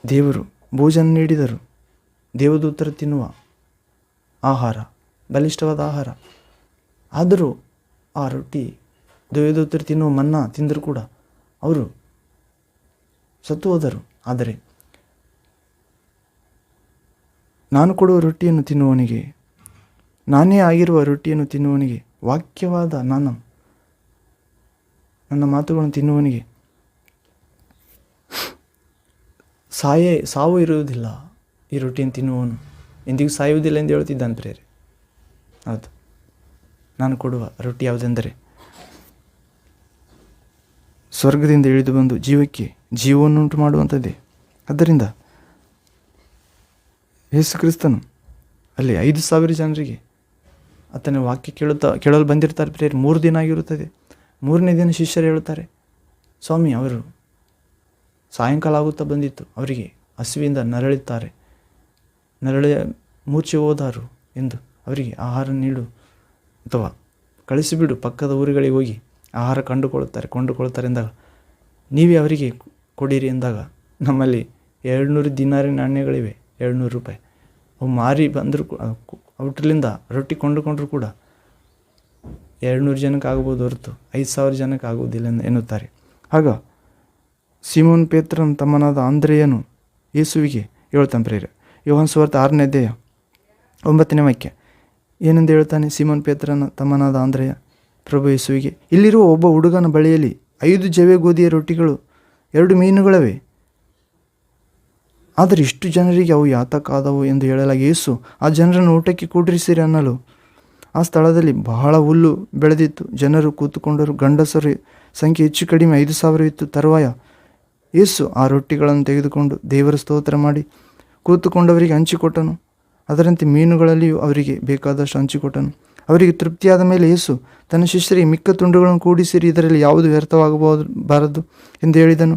ದೇವರು ಭೋಜನ ನೀಡಿದರು. ದೇವದೂತರು ತಿನ್ನುವ ಆಹಾರ, ಬಲಿಷ್ಠವಾದ ಆಹಾರ. ಆದರೂ ಆ ರೊಟ್ಟಿ, ದೇವದೂತರು ತಿನ್ನುವ ಮನ್ನಾ ತಿಂದರೂ ಕೂಡ ಅವರು ಸತ್ತು ಹೋದರು. ಆದರೆ ನಾನು ಕೊಡುವ ರೊಟ್ಟಿಯನ್ನು ತಿನ್ನುವವನಿಗೆ, ನಾನೇ ಆಗಿರುವ ರೊಟ್ಟಿಯನ್ನು ತಿನ್ನುವವನಿಗೆ ವಾಕ್ಯವಾದ ನಾನು ನನ್ನ ಮಾತುಗಳನ್ನು ತಿನ್ನುವವನಿಗೆ ಸಾವು ಇರುವುದಿಲ್ಲ. ಈ ರೊಟ್ಟಿಯನ್ನು ತಿನ್ನುವವನು ಎಂದಿಗೂ ಸಾಯುವುದಿಲ್ಲ ಎಂದು ಹೇಳುತ್ತಿದ್ದಾನೆ ಪ್ರಿಯರೇ. ಹೌದು, ನಾನು ಕೊಡುವ ರೊಟ್ಟಿ ಯಾವುದೆಂದರೆ ಸ್ವರ್ಗದಿಂದ ಇಳಿದು ಬಂದು ಜೀವಕ್ಕೆ ಜೀವವನ್ನುಂಟು ಮಾಡುವಂಥದ್ದೇ. ಆದ್ದರಿಂದ ಯೇಸು ಕ್ರಿಸ್ತನು ಅಲ್ಲಿ 5,000 ಜನರಿಗೆ ಆತನ ವಾಕ್ಯ ಕೇಳಲು ಬಂದಿರ್ತಾರೆ ಪ್ರಿಯರೇ. 3 ದಿನ ಆಗಿರುತ್ತದೆ. 3ನೇ ದಿನ ಶಿಷ್ಯರು ಹೇಳುತ್ತಾರೆ, ಸ್ವಾಮಿ, ಅವರು ಸಾಯಂಕಾಲ ಆಗುತ್ತಾ ಬಂದಿತ್ತು, ಅವರಿಗೆ ಹಸಿವಿಂದ ನರಳುತ್ತಾರೆ, ಮೂರ್ಛೆ ಹೋದಾರು ಎಂದು ಅವರಿಗೆ ಆಹಾರ ನೀಡು ಅಥವಾ ಕಳಿಸಿಬಿಡು, ಪಕ್ಕದ ಊರುಗಳಿಗೆ ಹೋಗಿ ಆಹಾರ ಕೊಂಡುಕೊಳ್ತಾರೆ ಎಂದಾಗ, ನೀವೇ ಅವರಿಗೆ ಕೊಡಿರಿ ಎಂದಾಗ, ನಮ್ಮಲ್ಲಿ 200 ದಿನಾರಿ ನಾಣ್ಯಗಳಿವೆ, 200 ರೂಪಾಯಿ. ಅವು ಮಾರಿ ಬಂದರೂ ಔಟ್ರಲಿಂದ ರೊಟ್ಟಿ ಕೊಂಡುಕೊಂಡ್ರೂ ಕೂಡ 200 ಜನಕ್ಕೆ ಆಗ್ಬೋದು ಹೊರತು 5,000 ಜನಕ್ಕೆ ಆಗುವುದಿಲ್ಲ ಎನ್ನುತ್ತಾರೆ. ಆಗ ಸೀಮೋನ್ ಪೇತ್ರನ ತಮ್ಮನಾದ ಆಂದ್ರೆಯನು ಯೇಸುವಿಗೆ ಹೇಳ್ತಾನೆ ಪ್ರಿಯರೇ. ಯೋಹಾನ ಸುವಾರ್ತೆ 6ನೇ ಅಧ್ಯಾಯ 9ನೇ ವಾಕ್ಯ ಏನೆಂದು ಹೇಳ್ತಾನೆ? ಸೀಮೋನ್ ಪೇತ್ರನ ತಮ್ಮನಾದ ಆಂದ್ರೆಯ ಪ್ರಭು ಯೇಸುವಿಗೆ, ಇಲ್ಲಿರುವ ಒಬ್ಬ ಹುಡುಗನ ಬಳಿಯಲ್ಲಿ 5 ಜವೆ ಗೋಧಿಯ ರೊಟ್ಟಿಗಳು 2 ಮೀನುಗಳವೆ, ಆದರೆ ಇಷ್ಟು ಜನರಿಗೆ ಅವು ಯಾತಕ್ಕಾದವು ಎಂದು ಹೇಳಲಾಗಿ, ಯೇಸು ಆ ಜನರನ್ನು ಊಟಕ್ಕೆ ಕೂಡಿರಿಸಿರಿ ಅನ್ನಲು ಆ ಸ್ಥಳದಲ್ಲಿ ಬಹಳ ಹುಲ್ಲು ಬೆಳೆದಿತ್ತು, ಜನರು ಕೂತುಕೊಂಡರು. ಗಂಡಸರ ಸಂಖ್ಯೆ ಹೆಚ್ಚು ಕಡಿಮೆ 5,000 ಇತ್ತು. ತರುವಾಯ ಯೇಸು ಆ ರೊಟ್ಟಿಗಳನ್ನು ತೆಗೆದುಕೊಂಡು ದೇವರ ಸ್ತೋತ್ರ ಮಾಡಿ ಕೂತುಕೊಂಡವರಿಗೆ ಹಂಚಿಕೊಟ್ಟನು. ಅದರಂತೆ ಮೀನುಗಳಲ್ಲಿಯೂ ಅವರಿಗೆ ಬೇಕಾದಷ್ಟು ಹಂಚಿಕೊಟ್ಟನು. ಅವರಿಗೆ ತೃಪ್ತಿಯಾದ ಮೇಲೆ ಯೇಸು ತನ್ನ ಶಿಷ್ಯರಿಗೆ, ಮಿಕ್ಕ ತುಂಡುಗಳನ್ನು ಕೂಡಿಸಿರಿ, ಇದರಲ್ಲಿ ಯಾವುದು ವ್ಯರ್ಥವಾಗಬಾರದು ಎಂದು ಹೇಳಿದನು.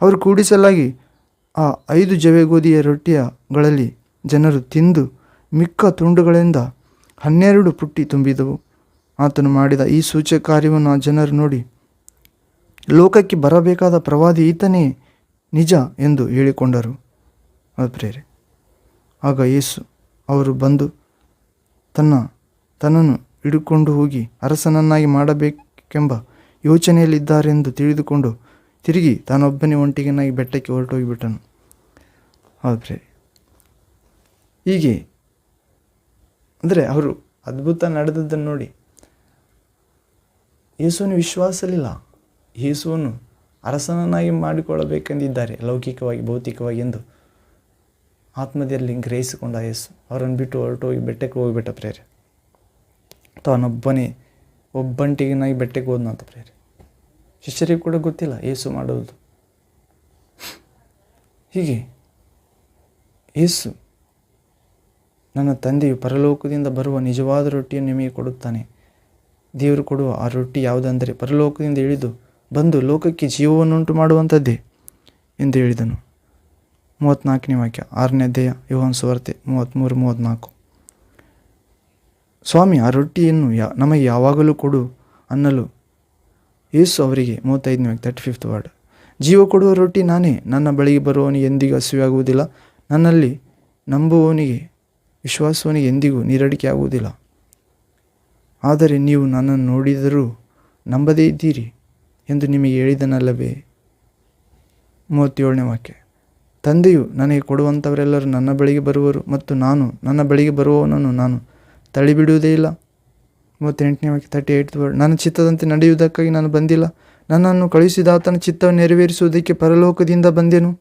ಅವರು ಕೂಡಿಸಲಾಗಿ ಆ 5 ಜವೆ ಗೋಧಿಯ ರೊಟ್ಟಿಗಳಲ್ಲಿ ಜನರು ತಿಂದು ಮಿಕ್ಕ ತುಂಡುಗಳಿಂದ 12 ಪುಟ್ಟಿ ತುಂಬಿದವು. ಆತನು ಮಾಡಿದ ಈ ಸೂಚಕ ಕಾರ್ಯವನ್ನು ಆ ಜನರು ನೋಡಿ, ಲೋಕಕ್ಕೆ ಬರಬೇಕಾದ ಪ್ರವಾದಿ ಈತನೇ ನಿಜ ಎಂದು ಹೇಳಿಕೊಂಡರು. ಪ್ರಿಯರೇ, ಆಗ ಯೇಸು ಅವರು ಬಂದು ತನ್ನನ್ನು ಹಿಡಿದುಕೊಂಡು ಹೋಗಿ ಅರಸನನ್ನಾಗಿ ಮಾಡಬೇಕೆಂಬ ಯೋಚನೆಯಲ್ಲಿದ್ದಾರೆಂದು ತಿಳಿದುಕೊಂಡು ತಿರುಗಿ ತಾನೊಬ್ಬನೇ ಒಂಟಿಗನಾಗಿ ಬೆಟ್ಟಕ್ಕೆ ಹೊರಟೋಗಿಬಿಟ್ಟನು. ಹೌದು ಪ್ರಿಯರೇ, ಹೀಗೆ ಅಂದರೆ ಅವರು ಅದ್ಭುತ ನಡೆದದ್ದನ್ನು ನೋಡಿ ಯೇಸುವನ್ನು ವಿಶ್ವಾಸಲಿಲ್ಲ. ಯೇಸುವನ್ನು ಅರಸನನ್ನಾಗಿ ಮಾಡಿಕೊಳ್ಳಬೇಕೆಂದಿದ್ದಾರೆ, ಲೌಕಿಕವಾಗಿ ಭೌತಿಕವಾಗಿ ಎಂದು ಆತ್ಮದಲ್ಲಿ ಗ್ರಹಿಸಿಕೊಂಡ ಯೇಸು ಅವರನ್ನು ಬಿಟ್ಟು ಹೊರಟೋಗಿ ಬೆಟ್ಟಕ್ಕೆ ಹೋಗಿಬಿಟ್ಟ ಪ್ರೇರೆ. ತಾನೊಬ್ಬನೇ ಒಬ್ಬಂಟಿಗನಾಗಿ ಬೆಟ್ಟಕ್ಕೆ ಹೋದ್ನಂತ ಪ್ರೇರೆ. ಶಿಷ್ಯರಿಗೆ ಕೂಡ ಗೊತ್ತಿಲ್ಲ ಯೇಸು ಮಾಡುವುದು. ಹೀಗೆ ಯೇಸು, ನನ್ನ ತಂದೆಯು ಪರಲೋಕದಿಂದ ಬರುವ ನಿಜವಾದ ರೊಟ್ಟಿಯನ್ನು ನಿಮಗೆ ಕೊಡುತ್ತಾನೆ. ದೇವರು ಕೊಡುವ ಆ ರೊಟ್ಟಿ ಯಾವುದೆಂದರೆ ಪರಲೋಕದಿಂದ ಇಳಿದು ಬಂದು ಲೋಕಕ್ಕೆ ಜೀವವನ್ನುಂಟು ಮಾಡುವಂಥದ್ದೇ ಎಂದು ಹೇಳಿದನು. 34ನೇ ವಾಕ್ಯ 6ನೇ ಅಧ್ಯಾಯ ಯೋಹಾನ ಸುವಾರ್ತೆ 33-34. ಸ್ವಾಮಿ, ಆ ರೊಟ್ಟಿಯನ್ನು ನಮಗೆ ಯಾವಾಗಲೂ ಕೊಡು ಅನ್ನಲು ಯೇಸು ಅವರಿಗೆ 35ನೇ ವಾಕ್ಯ 35th ವರ್ಡ್, ಜೀವ ಕೊಡುವ ರೊಟ್ಟಿ ನಾನೇ. ನನ್ನ ಬಳಿಗೆ ಬರುವವನಿಗೆ ಎಂದಿಗೂ ಹಸಿವಾಗುವುದಿಲ್ಲ, ನನ್ನಲ್ಲಿ ನಂಬುವವನಿಗೆ ವಿಶ್ವಾಸವನಿಗೆ ಎಂದಿಗೂ ನೀರಡಿಕೆ ಆಗುವುದಿಲ್ಲ. ಆದರೆ ನೀವು ನನ್ನನ್ನು ನೋಡಿದರೂ ನಂಬದೇ ಇದ್ದೀರಿ ಎಂದು ನಿಮಗೆ ಹೇಳಿದನಲ್ಲವೇ. 37ನೇ ವಾಕ್ಯ, ತಂದೆಯು ನನಗೆ ಕೊಡುವಂಥವರೆಲ್ಲರೂ ನನ್ನ ಬಳಿಗೆ ಬರುವರು ಮತ್ತು ನಾನು ನನ್ನ ಬಳಿಗೆ ಬರುವವನನ್ನು ನಾನು ತಳ್ಳಿಬಿಡುವುದೇ ಇಲ್ಲ. 38ನೇ ವಾಕ್ಯ 38th ವರ್ಡ್, ನನ್ನ ಚಿತ್ತದಂತೆ ನಡೆಯುವುದಕ್ಕಾಗಿ ನಾನು ಬಂದಿಲ್ಲ, ನನ್ನನ್ನು ಕಳುಹಿಸಿದ ಆತನ ಚಿತ್ತವನ್ನು ನೆರವೇರಿಸುವುದಕ್ಕೆ ಪರಲೋಕದಿಂದ ಬಂದೆನು.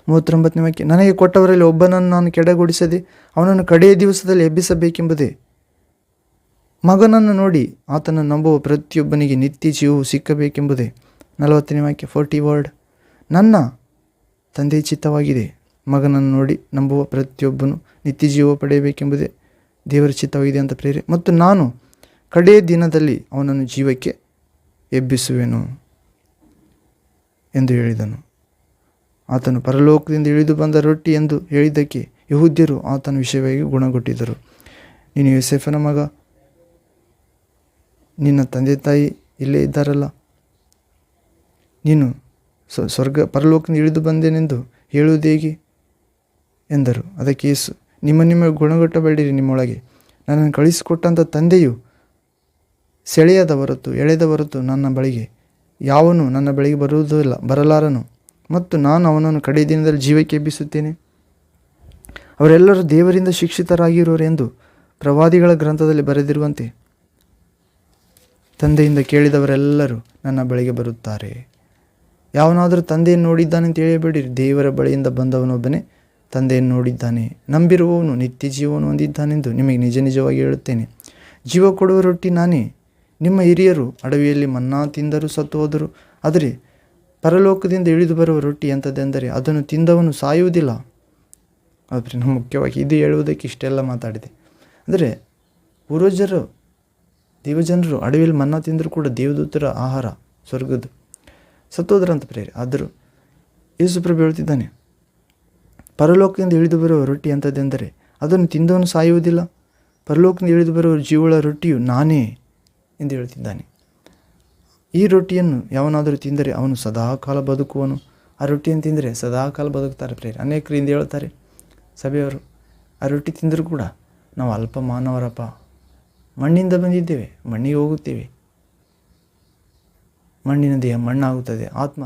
39ನೇ ವಾಕ್ಯ, ನನಗೆ ಕೊಟ್ಟವರಲ್ಲಿ ಒಬ್ಬನನ್ನು ನಾನು ಕೆಡಗೊಡಿಸದೆ ಅವನನ್ನು ಕಡೆಯ ದಿವಸದಲ್ಲಿ ಎಬ್ಬಿಸಬೇಕೆಂಬುದೇ. ಮಗನನ್ನು ನೋಡಿ ಆತನನ್ನು ನಂಬುವ ಪ್ರತಿಯೊಬ್ಬನಿಗೆ ನಿತ್ಯ ಜೀವವು ಸಿಕ್ಕಬೇಕೆಂಬುದೇ. 40ನೇ ವಾಕ್ಯ 40 ವರ್ಡ್, ನನ್ನ ತಂದೆಯ ಚಿತ್ತವಾಗಿದೆ, ಮಗನನ್ನು ನೋಡಿ ನಂಬುವ ಪ್ರತಿಯೊಬ್ಬನು ನಿತ್ಯ ಜೀವ ಪಡೆಯಬೇಕೆಂಬುದೇ ದೇವರ ಚಿತ್ತವಾಗಿದೆ ಅಂತ ಪ್ರೇರೆ. ಮತ್ತು ನಾನು ಕಡೆಯ ದಿನದಲ್ಲಿ ಅವನನ್ನು ಜೀವಕ್ಕೆ ಎಬ್ಬಿಸುವೆನು ಎಂದು ಹೇಳಿದನು. ಆತನು ಪರಲೋಕದಿಂದ ಇಳಿದು ಬಂದ ರೊಟ್ಟಿ ಎಂದು ಹೇಳಿದ್ದಕ್ಕೆ ಯಹೂದ್ಯರು ಆತನ ವಿಷಯವಾಗಿ ಗುಣಗೊಟ್ಟಿದ್ದರು. ನೀನು ಯೋಸೇಫನ ಮಗ, ನಿನ್ನ ತಂದೆ ತಾಯಿ ಇಲ್ಲೇ ಇದ್ದಾರಲ್ಲ, ನೀನು ಪರಲೋಕದಿಂದ ಇಳಿದು ಬಂದೇನೆಂದು ಹೇಳುವುದು ಹೇಗೆ ಎಂದರು. ಅದಕ್ಕೆ ಯೇಸು, ನಿಮ್ಮ ಗುಣಗೊಟ್ಟಬೇಡಿರಿ, ನಿಮ್ಮೊಳಗೆ ನನ್ನನ್ನು ಕಳಿಸಿಕೊಟ್ಟಂಥ ತಂದೆಯು ಸೆಳೆಯದ ಹೊರತು ಎಳೆದ ಹೊರತು ನನ್ನ ಬಳಿಗೆ ಯಾವನು ನನ್ನ ಬಳಿಗೆ ಬರಲಾರನು, ಮತ್ತು ನಾನು ಅವನನ್ನು ಕಡೆಯ ದಿನದಲ್ಲಿ ಜೀವಕ್ಕೆ ಎಬ್ಬಿಸುತ್ತೇನೆ. ಅವರೆಲ್ಲರೂ ದೇವರಿಂದ ಶಿಕ್ಷಿತರಾಗಿರುವರು ಎಂದು ಪ್ರವಾದಿಗಳ ಗ್ರಂಥದಲ್ಲಿ ಬರೆದಿರುವಂತೆ ತಂದೆಯಿಂದ ಕೇಳಿದವರೆಲ್ಲರೂ ನನ್ನ ಬಳಿಗೆ ಬರುತ್ತಾರೆ. ಯಾವನಾದರೂ ತಂದೆಯನ್ನು ನೋಡಿದ್ದಾನೆ ಅಂತ ಹೇಳಬೇಡಿರಿ. ದೇವರ ಬಳಿಯಿಂದ ಬಂದವನೊಬ್ಬನೇ ತಂದೆಯನ್ನು ನೋಡಿದ್ದಾನೆ. ನಂಬಿರುವವನು ನಿತ್ಯ ಜೀವವನ್ನು ಹೊಂದಿದ್ದಾನೆಂದು ನಿಮಗೆ ನಿಜ ನಿಜವಾಗಿ ಹೇಳುತ್ತೇನೆ. ಜೀವ ಕೊಡುವ ರೊಟ್ಟಿ ನಾನೇ. ನಿಮ್ಮ ಹಿರಿಯರು ಅಡವಿಯಲ್ಲಿ ಮನ್ನಾ ತಿಂದರೂ ಸತ್ತು ಹೋದರು. ಆದರೆ ಪರಲೋಕದಿಂದ ಇಳಿದು ಬರುವ ರೊಟ್ಟಿ ಎಂಥದ್ದೆಂದರೆ ಅದನ್ನು ತಿಂದವನು ಸಾಯುವುದಿಲ್ಲ. ಆದರೆ ನಾನು ಮುಖ್ಯವಾಗಿ ಇದು ಹೇಳುವುದಕ್ಕೆ ಇಷ್ಟೆಲ್ಲ ಮಾತಾಡಿದೆ. ಅಂದರೆ ಪೂರ್ವಜರು ದೇವಜನರು ಅಡವಿಯಲ್ಲಿ ಮನ್ನಾ ತಿಂದರೂ ಕೂಡ ದೇವದೂತರ ಆಹಾರ ಸ್ವರ್ಗದ್ದು ಸತ್ತೋದ್ರಂತ ಪ್ರೇರೆ. ಆದರೂ ಯೇಸುಪ್ರಭು ಹೇಳ್ತಿದ್ದಾನೆ, ಪರಲೋಕದಿಂದ ಇಳಿದು ಬರುವ ರೊಟ್ಟಿ ಎಂಥದ್ದೆಂದರೆ ಅದನ್ನು ತಿಂದವನು ಸಾಯುವುದಿಲ್ಲ. ಪರಲೋಕದಿಂದ ಇಳಿದು ಬರುವ ಜೀವಳ ರೊಟ್ಟಿಯು ನಾನೇ ಎಂದು ಹೇಳ್ತಿದ್ದಾನೆ. ಈ ರೊಟ್ಟಿಯನ್ನು ಯಾವನಾದರೂ ತಿಂದರೆ ಅವನು ಸದಾಕಾಲ ಬದುಕುವನು. ಆ ರೊಟ್ಟಿಯನ್ನು ತಿಂದರೆ ಸದಾಕಾಲ ಬದುಕ್ತಾರೆ ಪ್ರೇರೆ. ಅನೇಕರು ಹಿಂದೆ ಹೇಳ್ತಾರೆ ಸಭೆಯವರು, ಆ ರೊಟ್ಟಿ ತಿಂದರೂ ಕೂಡ ನಾವು ಅಲ್ಪ ಮಾನವರಪ್ಪ, ಮಣ್ಣಿಂದ ಬಂದಿದ್ದೇವೆ, ಮಣ್ಣಿಗೆ ಹೋಗುತ್ತೇವೆ, ಮಣ್ಣಿನ ದೇಹ ಮಣ್ಣಾಗುತ್ತದೆ, ಆತ್ಮ